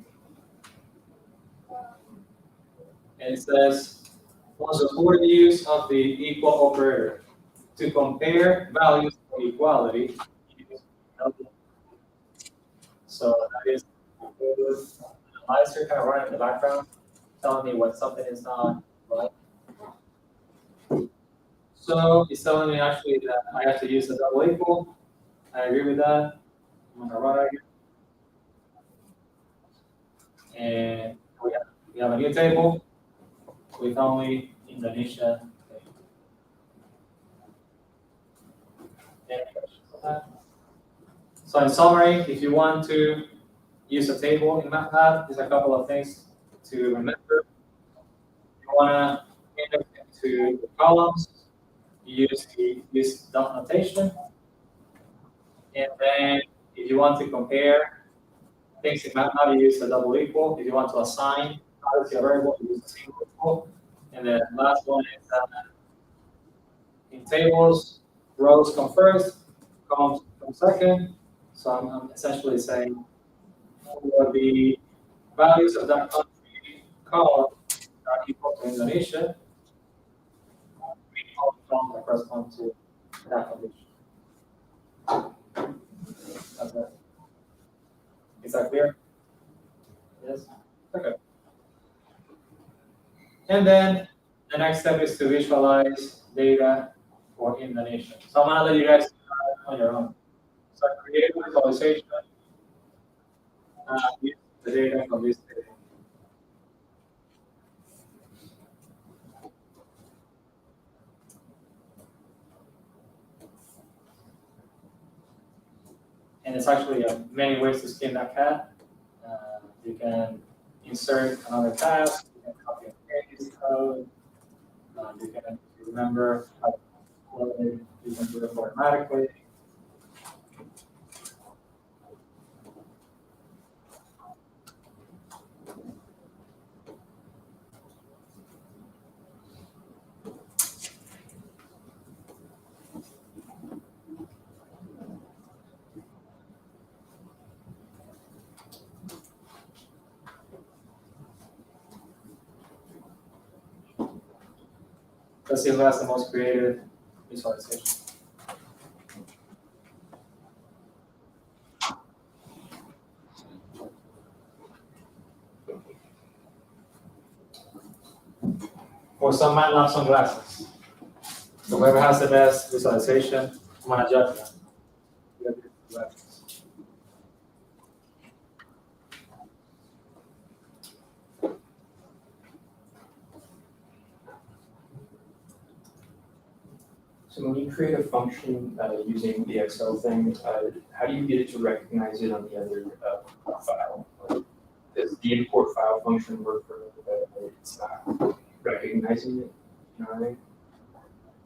And it says, once support the use of the equal operator to compare values for equality. So that is the analyzer kind of running in the background, telling me when something is not right. So it's telling me actually that I have to use a double equal. I agree with that. I'm going to run it again. And we have a new table with only Indonesia. Any questions on that? So in summary, if you want to use a table in MATLAB, there's a couple of things to remember. You want to index into the columns, you use this dot notation. And then if you want to compare things in MATLAB, you use a double equal. If you want to assign values to a variable, you use a single equal. And the last one is in tables, rows come first, columns come second. So I'm essentially saying for the values of that country column are equal to Indonesia, we call the columns that correspond to that condition. That's it. Is that clear? Yes? Okay. And then the next step is to visualize data for Indonesia. So I'm gonna let you guys do that on your own. So create a visualization, use the data from this data. And it's actually many ways to skin that cat. You can insert another task, you can copy and paste code, you can remember how to upload it, you can do it automatically. Let's see who has the most creative visualization. For some MATLAB sunglasses. So whoever has the best visualization, I'm gonna judge them. So when you create a function using the Excel thing, how do you get it to recognize it on the other file? Does the import file function work for it's not recognizing it? You know what I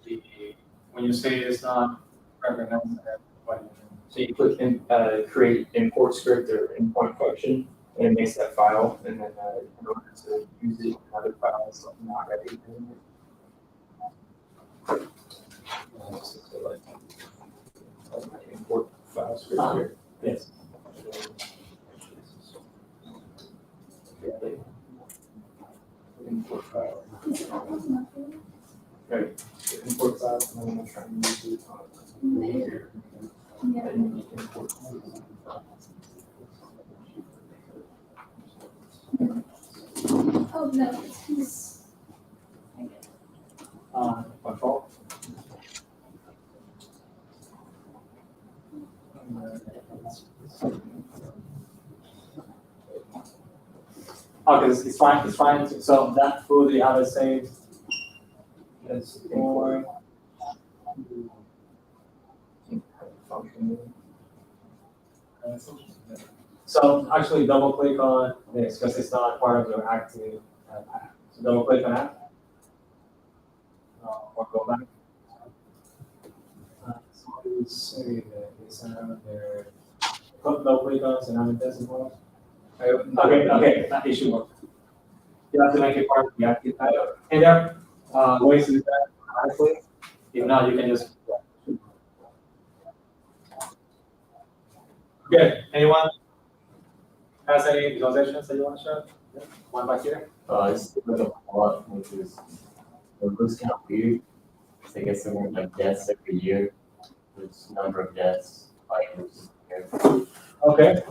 mean? When you say it's not recognizing it, what do you mean? So you click in, create import script or endpoint function, and it makes that file, and then in order to use it in another file, it's not recognizing it. So like my import file script here. Yes. Import file. Right. So import file, and then I'm trying to use it on here. Import Oh, no, it's Control. Okay, it's fine. It's fine. So that food you have it saved. That's for. function. So actually double click on this because it's not part of your active app. So double click on app. Or go back. So you say that it's there. Double click on dynamic decimal. Okay, that issue work. You have to make it part of the active app. And there are ways to do that automatically. If not, you can just. Okay, anyone has any visualizations that you want to show? Yeah. One back here. It's like a plot, which is, it looks kind of weird. So I guess there were like deaths every year. There's number of deaths, items here. Okay.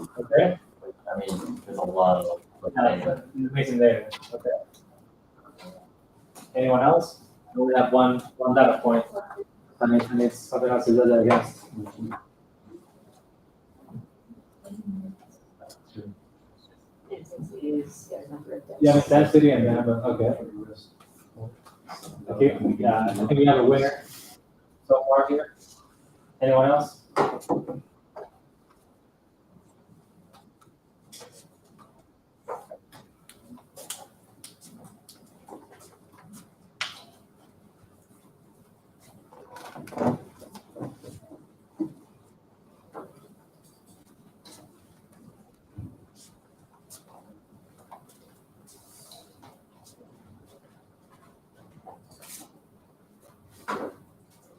I mean, there's a lot of data. Amazing data. Okay. Anyone else? We have one data point. And it's something else to do that against. is, yeah, number of deaths. You have intensity and then okay. Okay, yeah, I think we have a winner so far here. Anyone else?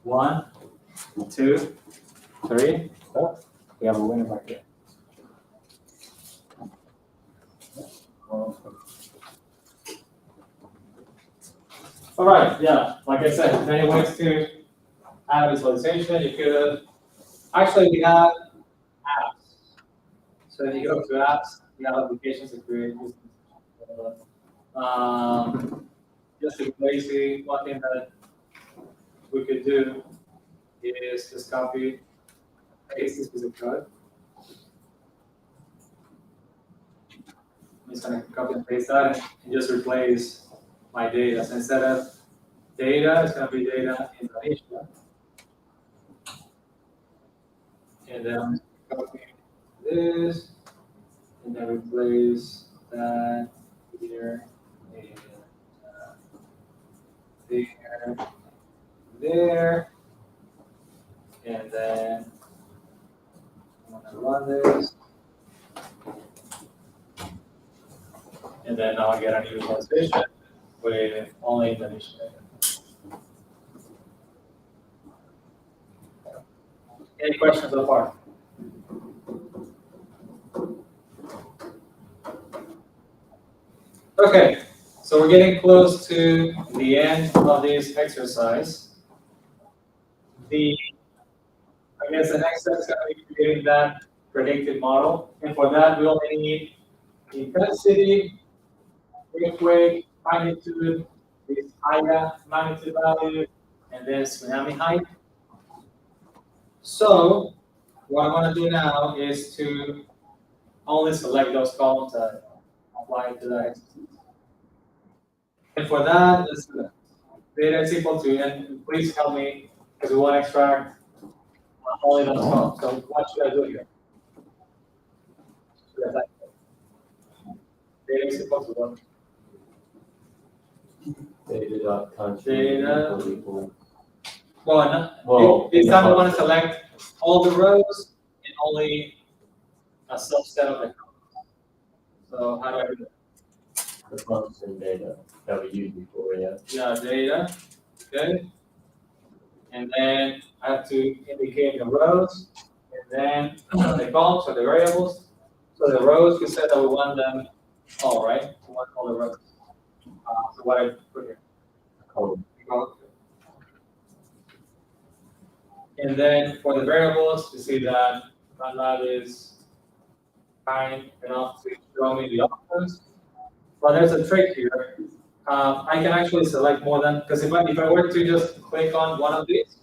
One, two, three. Oh, we have a winner right here. All right, yeah, like I said, many ways to add visualization. You could, actually we have apps. So if you go to apps, we have applications to create. Just to be lazy, one thing that we could do is just copy, paste this piece of code. I'm just gonna copy and paste that and just replace my data. So instead of data, it's gonna be data Indonesia. And then I'm copy this, and then replace that here, and there, and then I'm gonna run this. And then now I get a new visualization with only Indonesia. Any questions so far? Okay, so we're getting close to the end of this exercise. I guess the next step is going to be creating that predictive model. And for that, we only need intensity, earthquake, magnitude, this Ida magnitude value, and then tsunami height. So what I'm going to do now is to only select those columns that apply to that exercise. And for that, let's do that. Data is equal to, and please help me, because we want to extract only those columns. So what should I do here? Should I type data is equal to what? Data.country Data. equal. Well, this time I want to select all the rows and only a subset of the columns. So how do I do that? The function data that we used before, yeah. Yeah, data, okay. And then I have to indicate the rows, and then the columns or the variables. So the rows, we said that we want them all, right? We want all the rows. So what I put here? Column. And then for the variables, you see that Matlab is kind enough to show me the options. But there's a trick here. I can actually select more than, because if I were to just click on one of these,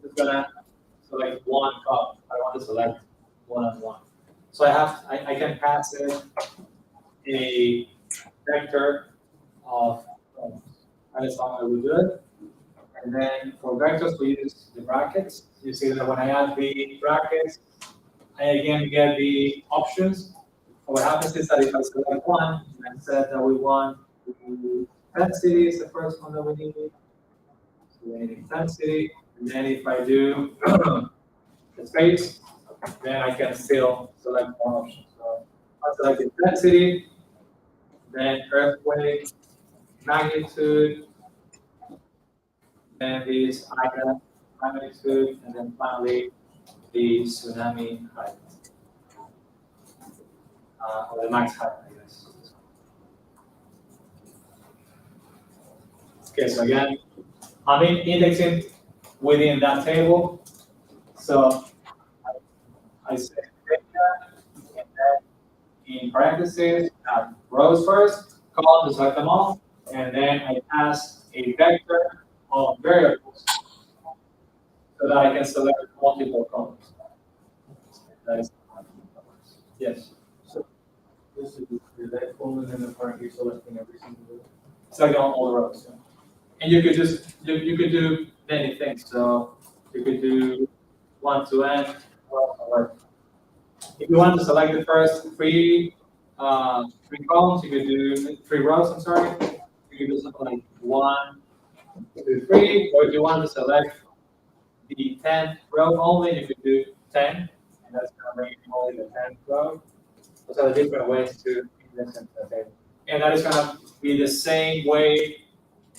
it's gonna select one column. I want to select one-on-one. So I can pass in a vector of columns. That is how I would do it. And then for vectors, we use the brackets. You see that when I add the brackets, I again get the options. What happens is that if I select one, and I said that we want intensity is the first one that we need. So we need intensity. And then if I do the space, then I can still select more options. So I select intensity, then earthquake, magnitude, then this Ida magnitude, and then finally the tsunami height. Or the max height, I guess. Okay, so again, I'm indexing within that table. So I say data, and then in parentheses, rows first, columns to select them all, and then I pass a vector of variables so that I can select multiple columns. That is, yes. This is that full and then the part you're selecting every single row. Select all the rows. Yeah. And you could just you could do many things. So you could do one to end. Or if you want to select the first three columns, you could do 3 rows. I'm sorry. You could do something like 1, 2, 3. Or if you want to select the 10th row only, you could do 10, and that's going to bring in only the 10th row. Those are the different ways to index into the table. And that is going to be the same way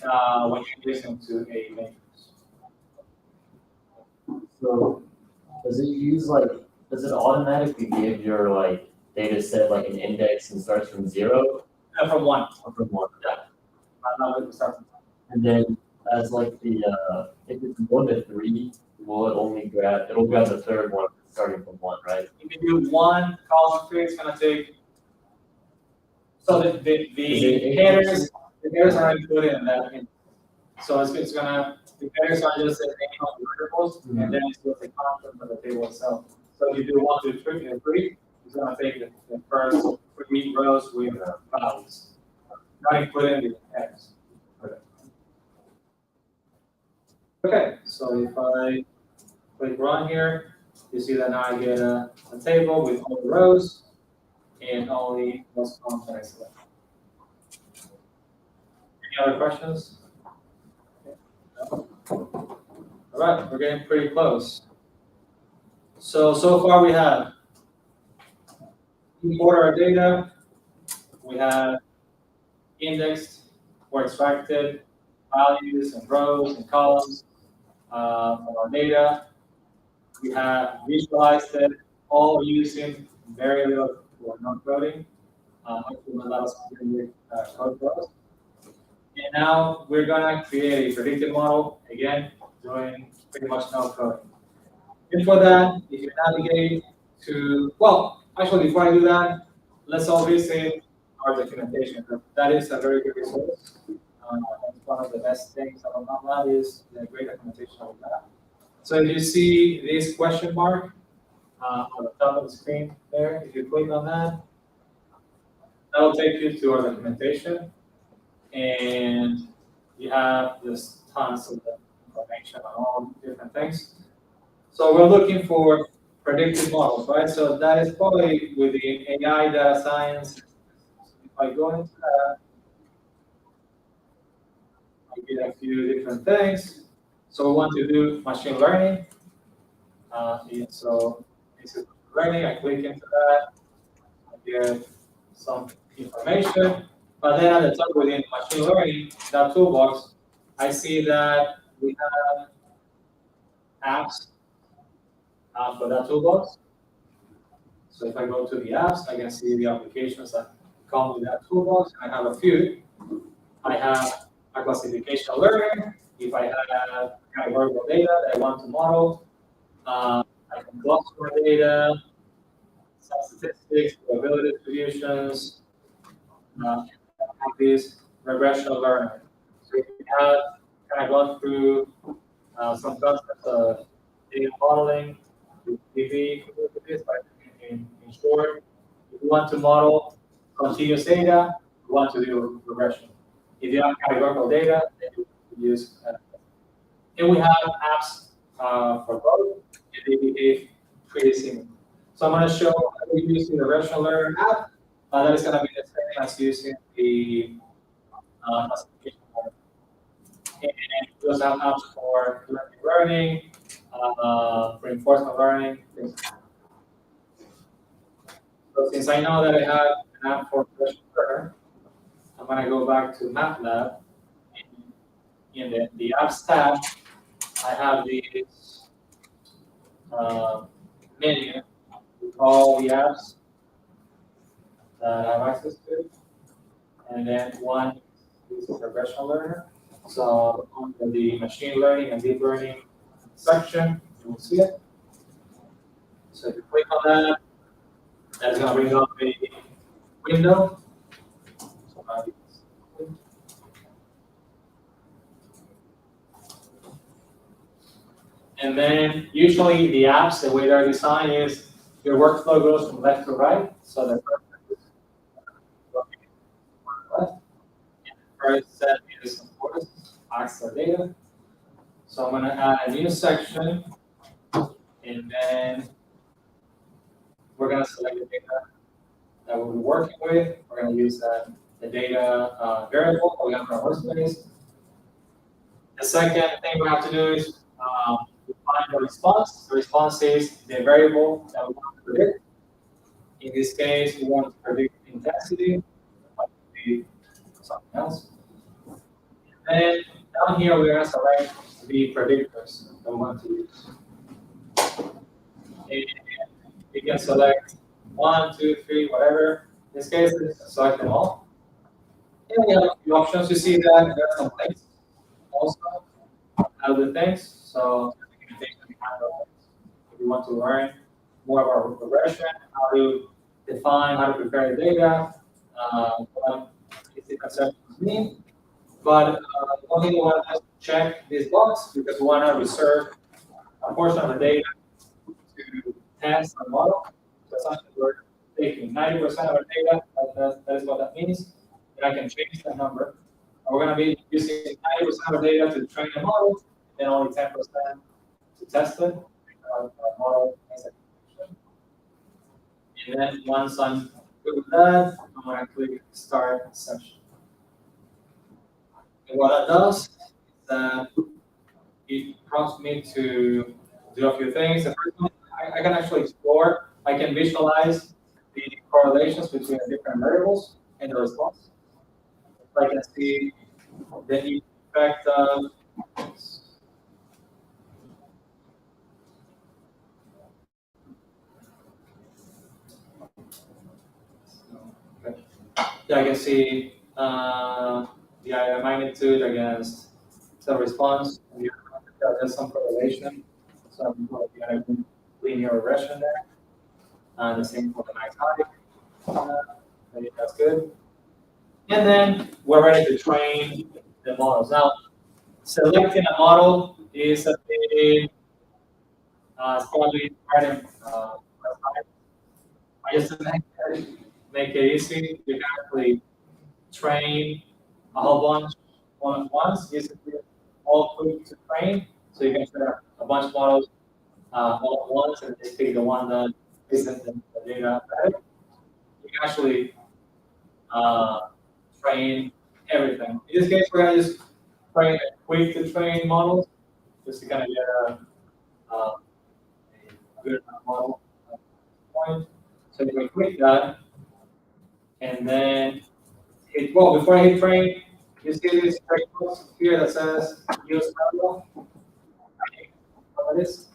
when you listen to a matrix. So does it use like, does it automatically give your like data set like an index and starts from 0 From 1. or from 1? Yeah. Not with the start. And then as like the, if it's 1 to 3, will it only grab, it'll grab the third one starting from 1, right? If you do 1 column 3, it's going to take. So the headers are included in that. So it's gonna, the headers are just the name of the variables, and then it's just the content of the table itself. So if you do 1, 2, 3, and 3, it's gonna take the first 3 rows with values, not including the headers. Okay, so if I click run here, you see that now I get a table with all the rows and only those columns that I select. Any other questions? All right, we're getting pretty close. So far we have import our data, we have indexed or extracted values and rows and columns from our data. We have visualized it all using very little or no coding. Actually, Matlab is pretty code for us. And now we're gonna create a predictive model, again, doing pretty much no coding. And for that, if you navigate to, well, actually before I do that, let's all visit our documentation. That is a very good resource. That's one of the best things about Matlab is the great documentation of that. So if you see this question mark on the top of the screen there, if you click on that, that'll take you to our documentation. And you have this tons of information on all different things. So we're looking for predictive models, right? So that is probably within AI, data science. If I go into that, I get a few different things. So we want to do machine learning. So this is learning. I click into that. I get some information. But then at the top within machine learning, that toolbox, I see that we have apps for that toolbox. So if I go to the apps, I can see the applications that come with that toolbox. I have a few. I have a classification learner. If I have categorical data that I want to model, I can cluster my data, some statistics, probability distributions, this regression learner. So we have kind of gone through some concepts of data modeling, DB, but in short, if you want to model continuous data, you want to do regression. If you have categorical data, then you use and we have apps for both, and they behave pretty similar. So I'm going to show how we use the regression learner app. That is going to be the same as using the classification model. And we also have apps for learning, reinforcement learning, things like that. So since I know that I have an app for regression learner, I'm going to go back to Matlab. In the apps tab, I have this menu with all the apps that I have access to. And then one is regression learner. So under the machine learning and deep learning section, you will see it. So if you click on that, that's going to bring up a window. And then usually the apps, the way they're designed is your workflow goes from left to right. So the first first set is, of course, access data. So I'm going to add a new section, and then we're going to select the data that we'll be working with. We're going to use the data variable we have in our workspace. The second thing we have to do is define the response. The response is the variable that we want to predict. In this case, we want to predict intensity, might be something else. And then down here, we're going to select the predictors that we want to use. And you can select 1, 2, 3, whatever. In this case, select them all. And we have a few options. You see that there are some links also other things. So if you want to learn more about regression, how to define, how to prepare the data, what basic concepts mean. But one thing we want to check this box because we want to reserve a portion of the data to test our model. So essentially we're taking 90% of our data, that is what that means, and I can change that number. And we're going to be using 90% of data to train the model, and then only 10% to test it. Our model makes a prediction. And then once I'm good with that, I'm going to click Start Session. And what that does is that it prompts me to do a few things. The first one, I can actually explore, I can visualize the correlations between the different variables and the response. I can see the effect of yeah, I can see the magnitude against the response. And there's some correlation. So I'm looking at a linear regression there. The same for the max height. Maybe that's good. And then we're ready to train the models. Now, selecting a model is a bit, it's probably hard. I just make it easy. You can actually train a whole bunch all at once. Basically, all quick to train. So you can train a bunch of models all at once and just pick the one that isn't the data better. You can actually train everything. In this case, we're going to just train a quick to train models just to kind of get a good model point. So you can click that, and then well, before I hit train, you see this checkbox here that says use parallel. What it is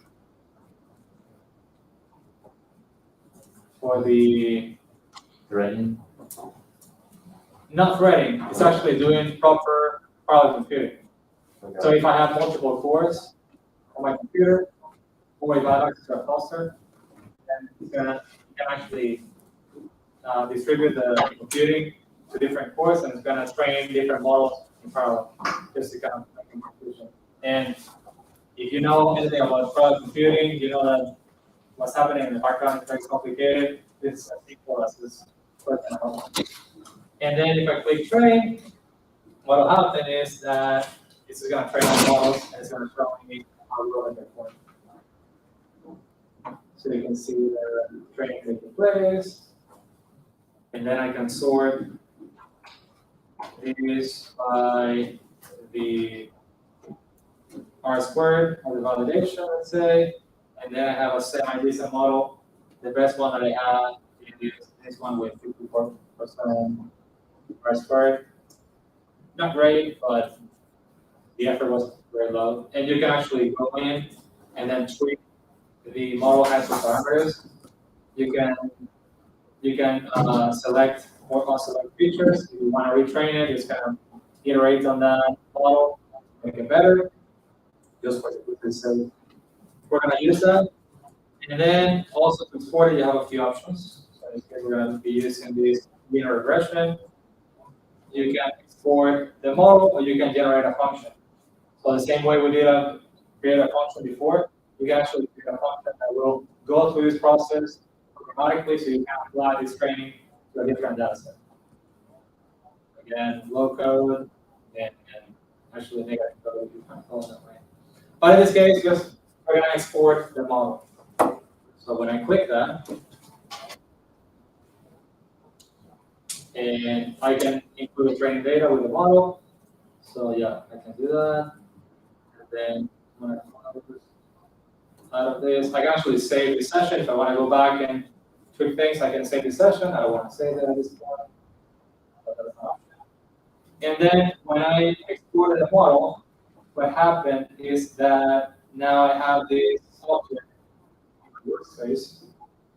for the Threading. not threading. It's actually doing proper parallel computing. Okay. So if I have multiple cores on my computer, or if I have access to a cluster, then it's gonna can actually distribute the computing to different cores, and it's gonna train different models in parallel, just to kind of make a conclusion. And if you know anything about parallel computing, you know that what's happening in the background is very complicated. It's as simple as this question. And then if I click train, what will happen is that this is going to train the models and it's going to show me how well they perform. So you can see the training taking place. And then I can sort these by the R squared or the validation, let's say. And then I have a semi-decent model. The best one that I have is this one with 54% R squared. Not great, but the effort was very low. And you can actually go in and then tweak the model has some parameters. You can select more select features. If you want to retrain it, just kind of iterate on that model, make it better. Just for the sake. We're going to use that. And then also to export it, you have a few options. So in this case, we're going to be using this linear regression. You can export the model, or you can generate a function. So the same way we did create a function before, you can actually create a function that will go through this process automatically, so you can apply this training to a different data set. Again, low code, and actually negative probability, you can call it that way. But in this case, just we're gonna export the model. So when I click that, and I can include training data with the model. So yeah, I can do that. And then when I come out of this, I can actually save the session. If I want to go back and tweak things, I can save the session. I don't want to save that at this point. But that's an option. And then when I exported the model, what happened is that now I have this object in the workspace.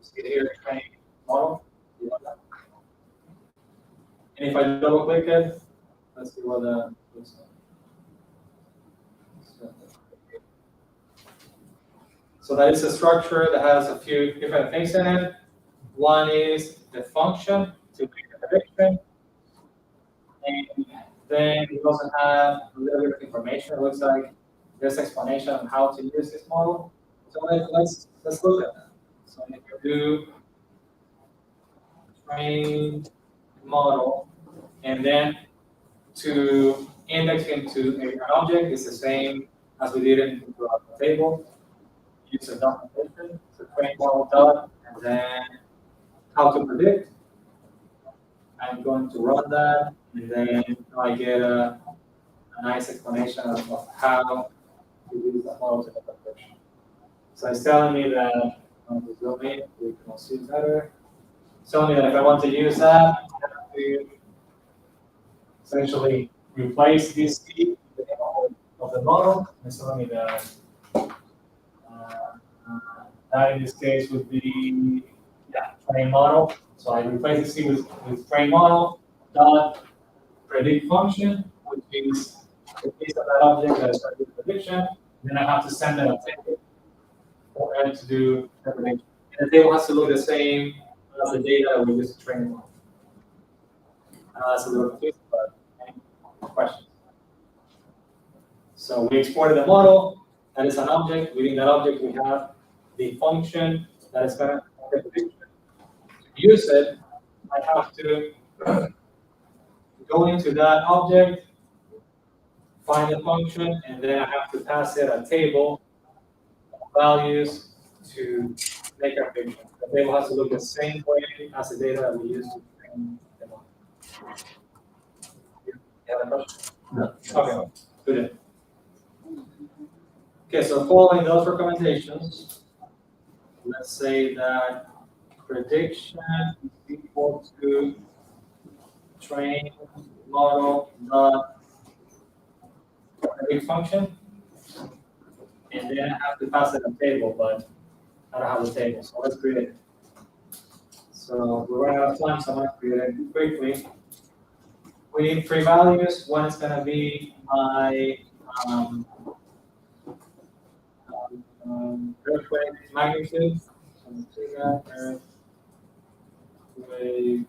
See here, training model. You want that? And if I double click it, let's see what the looks like. So that is a structure that has a few different things in it. One is the function to make a prediction. And then we also have a little bit of information. It looks like this explanation on how to use this model. So let's look at that. So if you do train model, and then to index into an object is the same as we did into our table. Use a documentation, so train model dot, and then how to predict. I'm going to run that, and then I get a nice explanation of how to use that model to get the prediction. So it's telling me that, to zoom in, we can all see better. It's telling me that if I want to use that, I have to essentially replace this key with the name of the model. It's telling me that that in this case would be, yeah, train model. So I replace this key with train model dot predict function, which is the piece of that object that is going to do the prediction. Then I have to send that a table for it to do the prediction. And the table has to look the same as the data we just trained on. That's a little confusing, but any questions? So we exported the model. That is an object. Within that object, we have the function that is going to make the prediction. To use it, I have to go into that object, find the function, and then I have to pass it a table of values to make our prediction. The table has to look the same way as the data that we use to train the model. You have a question? No. Okay, good. Okay, so following those recommendations, let's say that prediction is equal to train model dot predict function, and then I have to pass it a table, but I don't have the table, so let's create it. So we're running out of time, so I'm going to create it quickly. We need three values. One is going to be my earthquake magnitude. So let's do that. Earthquake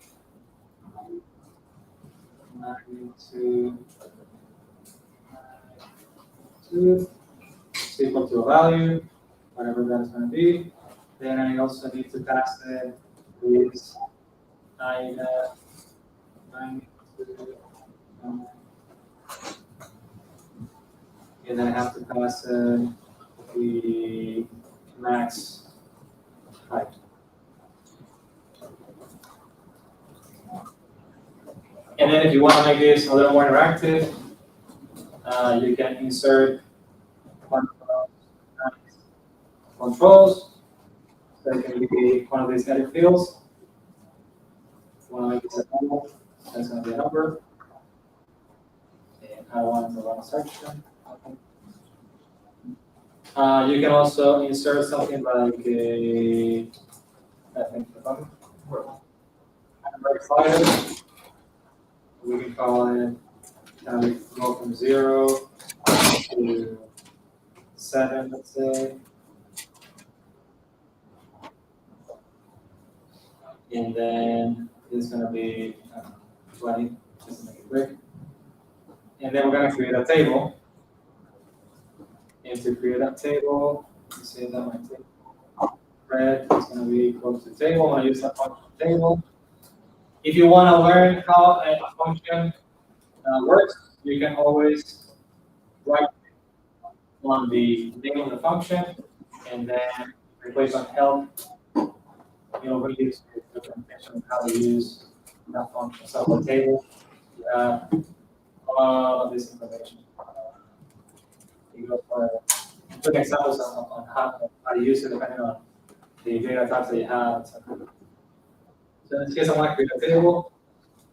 magnitude is equal to a value, whatever that is going to be. Then I also need to pass it this magnitude. And then I have to pass the max height. And then if you want to make this a little more interactive, you can insert one of those controls. So it can be one of these edit fields. Want to make this a number, that's going to be a number. And I want to run a section. You can also insert something like a, I think, slider. We can call it, go from 0 to 7, let's say. And then it's going to be 20, just to make it quick. And then we're going to create a table. And to create a table, let's say that my table red is going to be equal to table. I'm going to use that function table. If you want to learn how a function works, you can always right on the name of the function and then replace on help. Over here is the documentation of how to use that function. So the table, all of this information. You go for good examples on how to use it depending on the data types that you have, etc. So in this case, I want to create a table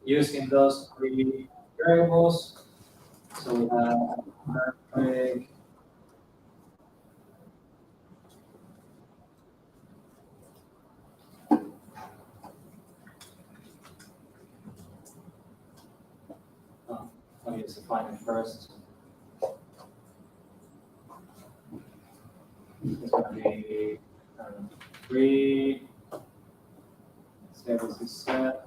using those three variables. So we have earthquake, let me just define it first. It's going to be 3, say this is set.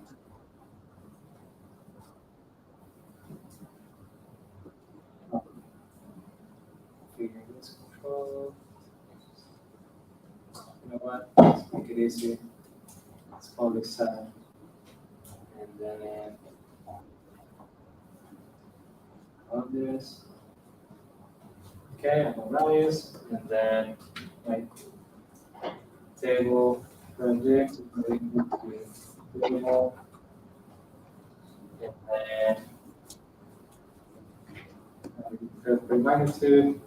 Figure this control. You know what? Let's make it easy. Let's call this 7. And then on this. Okay, I have values, and then like table project, table, and then the magnitude,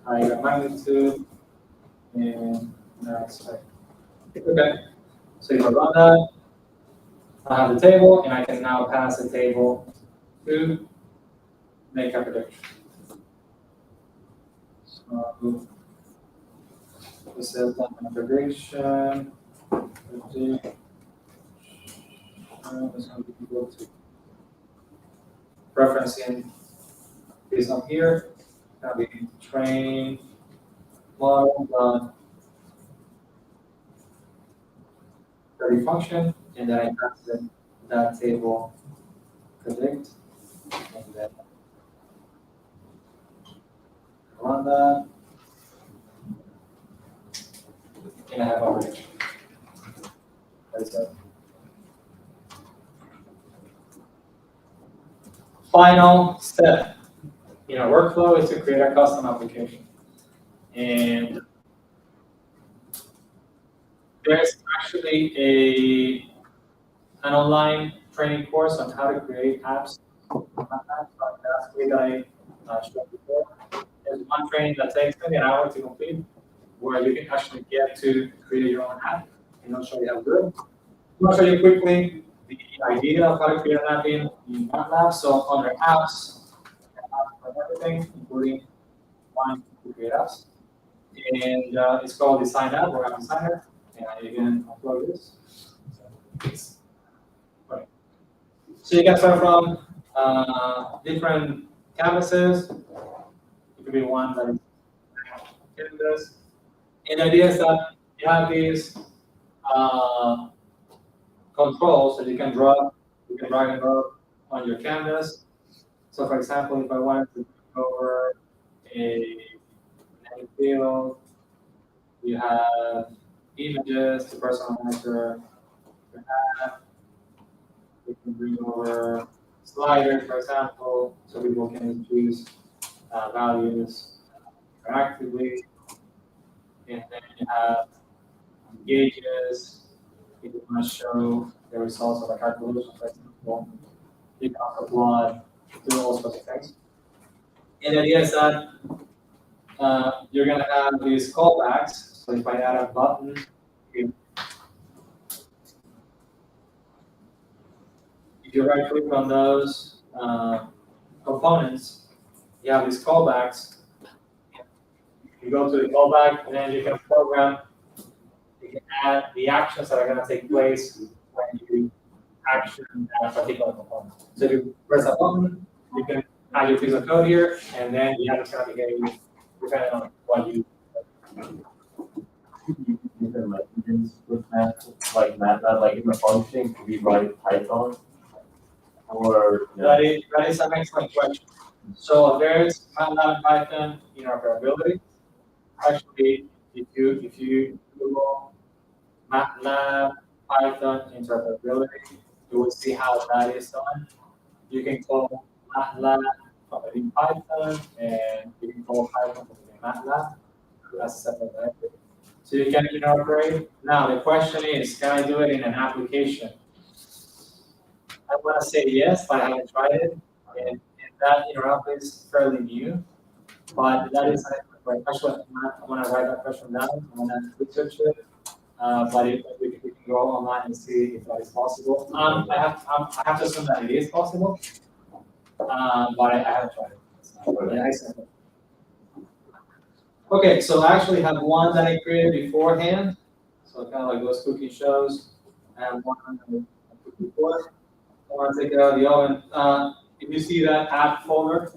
higher magnitude, and that's like okay. So if I run that, I have the table, and I can now pass the table to make a prediction. So this is the prediction. It's going to be equal to referencing this up here. Now we can train model on query function, and then I pass that table predict, and then run that, and I have a prediction. That's it. Final step in our workflow is to create a custom application. And there's actually an online training course on how to create apps. That's the way that I showed before. There's one training that takes maybe an hour to complete, where you can actually get to create your own app, and I'll show you how to do it. I'll show you quickly the idea of how to create an app in Matlab. So under apps, everything, including one to create apps. And it's called Design App or App Designer. And you can upload this. So you can start from different canvases. It could be one that is canvas. And the idea is that you have these controls that you can drag and drop on your canvas. So for example, if I wanted to bring over a name field, you have images to personalize your app. You can bring over sliders, for example, so people can choose values interactively. And then you have gauges. If you want to show the results of a calculation, for example, you can also plot, do all sorts of things. And the idea is that you're going to have these callbacks. So if I add a button, if you right click on those components, you have these callbacks. You go to the callback, and then you can program, you can add the actions that are going to take place when you action a particular component. So if you press a button, you can add your piece of code here, and then you have to kind of behave depending on what you. You can like with Matlab, like in the function, can we write Python? Or That is an excellent question. So there's Matlab and Python interoperability. Actually, if you Google Matlab Python interoperability, you will see how that is done. You can call MATLAB from within Python, and you can call Python from within MATLAB as a separate directory. So you can interoperate. Now the question is, can I do it in an application? I want to say yes, but I haven't tried it, and that interoperate is fairly new. But that is actually, I'm going to write that question down. I'm going to research it. But if we can go online and see if that is possible. I have to assume that it is possible, but I haven't tried it. It's not really nice. Okay, so I actually have one that I created beforehand. So kind of like those cookie shows. I have one that I put before. I want to take it out of the oven. If you see that app folder,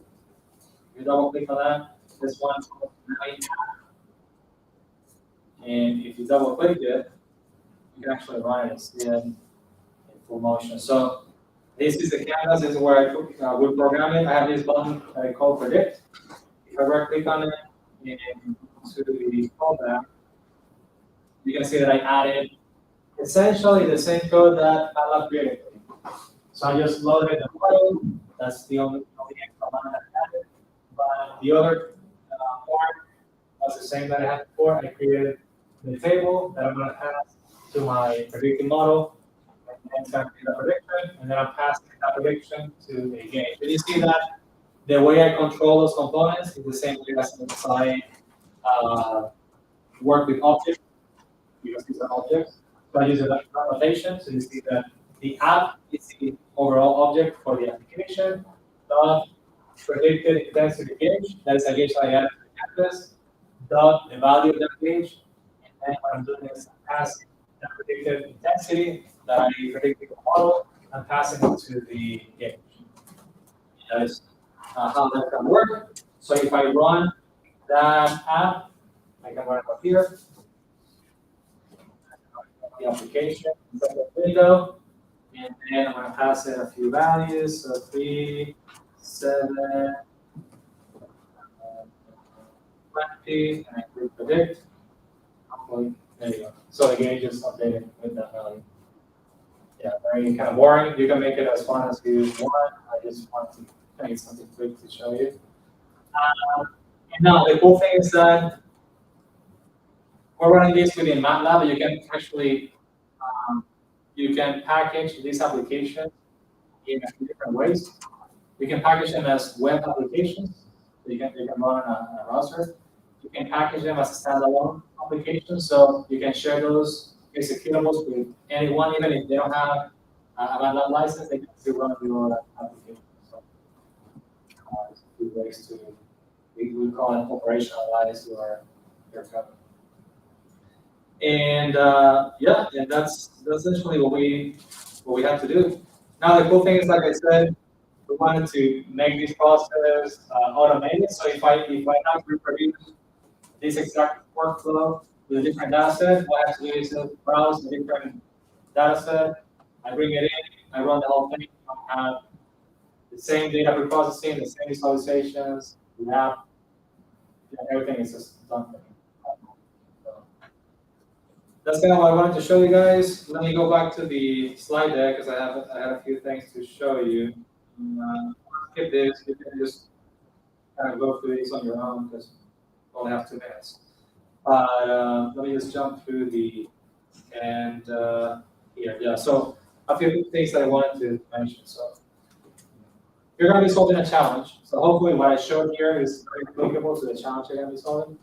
you double click on that. This one's called Main App. And if you double click it, you can actually run it and see it in full motion. So this is the canvas. This is where I would program it. I have this button that I call predict. If I right click on it and to the callback, you can see that I added essentially the same code that MATLAB created. So I just loaded the file. That's the only extra line I added. But the other part was the same that I had before. I created the table that I'm going to pass to my predicting model, and then it's going to be the prediction, and then I'm passing that prediction to a gauge. And you see that the way I control those components is the same way as I work with objects, because these are objects. So I use a notation, so you see that the app is the overall object for the application. The predicted intensity gauge, that is a gauge that I added to the canvas. The value of that gauge, and then what I'm doing is I'm passing the predicted intensity that I predicted the model, I'm passing it to the gauge. That is how that can work. So if I run that app, I can run it up here. The application, the window, and then I'm going to pass it a few values. So 3, 7, 20, and I click predict. There you go. So the gauge is updated with that value. Yeah, very kind of boring. You can make it as fun as you want. I just want to make something quick to show you. And now the cool thing is that we're running this within MATLAB. You can actually you can package these applications in a few different ways. You can package them as web applications. So you can run on a browser. You can package them as standalone applications. So you can share those executables with anyone, even if they don't have a MATLAB license, they can still run your application. So it's a few ways to, we call it operationalize your code. And yeah, and that's essentially what we have to do. Now the cool thing is, like I said, we wanted to make this process automated. So if I have to reproduce this exact workflow with a different data set, what I have to do is browse a different data set. I bring it in, I run the whole thing. I have the same data preprocessing, the same visualizations, the app, everything is just done for me. That's kind of what I wanted to show you guys. Let me go back to the slide deck because I had a few things to show you. Skip this. You can just kind of go through these on your own because we only have 2 minutes. Let me just jump through the and here. Yeah. So a few things that I wanted to mention. So you're going to be solving a challenge. So hopefully what I showed here is very applicable to the challenge you're going to be solving.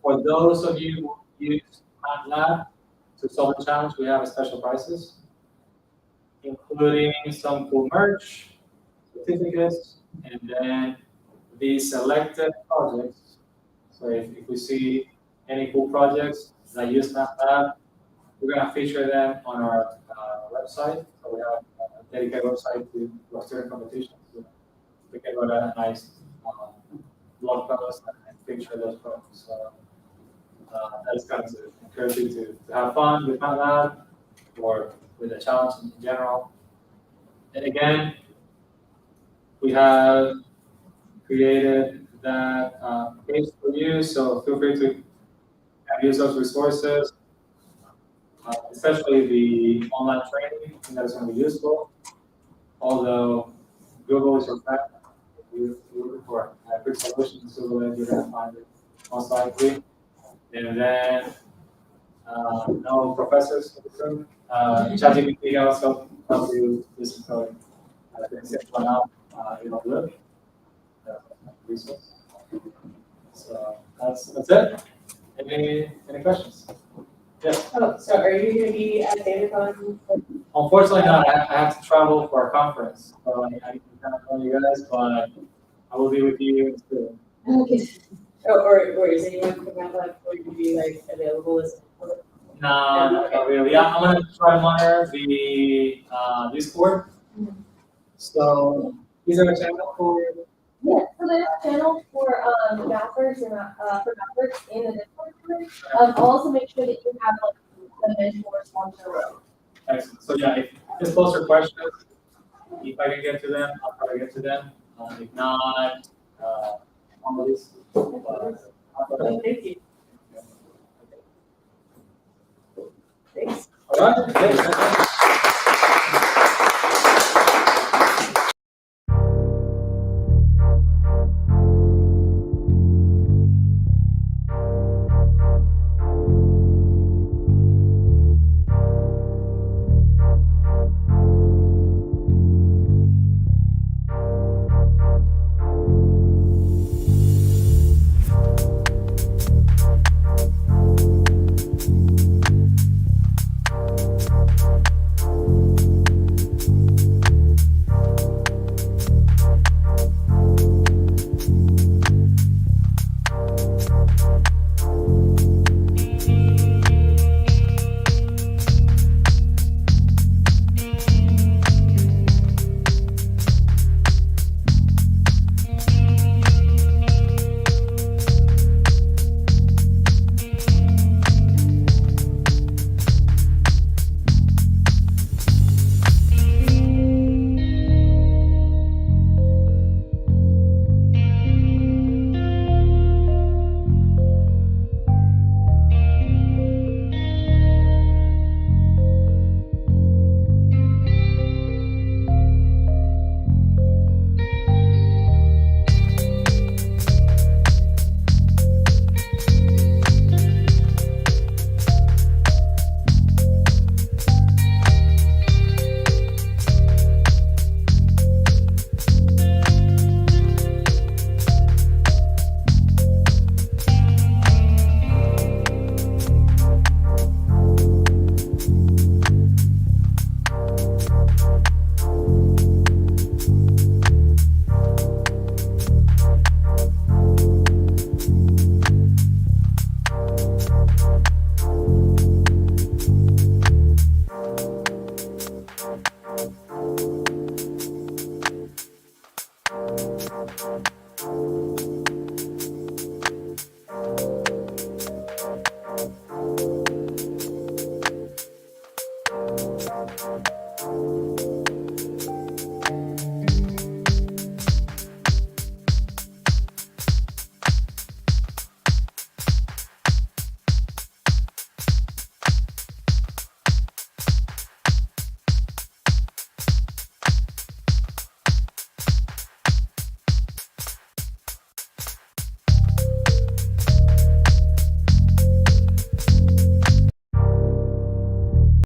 For those of you who use MATLAB to solve the challenge, we have special prices, including some cool merch, certificates, and then the selected projects. So if we see any cool projects that use MATLAB, we're going to feature them on our website. So we have a dedicated website to our student competitions. So we can write a nice blog post and feature those projects. So that is kind of to encourage you to have fun with MATLAB or with the challenge in general. And again, we have created that page for you, so feel free to use those resources. especially the online training. I think that is going to be useful. Although Google is your friend, if you're looking for a quick solution to Google, you're going to find it most likely. And then no professors in the room. ChatGPT can also help you with some code. I think it's one out, it'll live. Resource. So that's it. Any questions? Yes. Oh, so are you gonna be at Datathon? Unfortunately not. I have to travel for a conference, so I cannot tell you guys, but I will be with you soon. Okay. Oh, or is anyone from Matlab going to be like available as? No, not really. Yeah, I'm gonna try to monitor the Discord. So is there a channel for? Yeah, so there's a channel for mappers and for mappers in the Discord group. I'll also make sure that you have like the mentors on the road. Excellent. So yeah, if just post your questions, if I can get to them, I'll try to get to them. If not, on the list. Thank you. Thanks. All right. Thanks.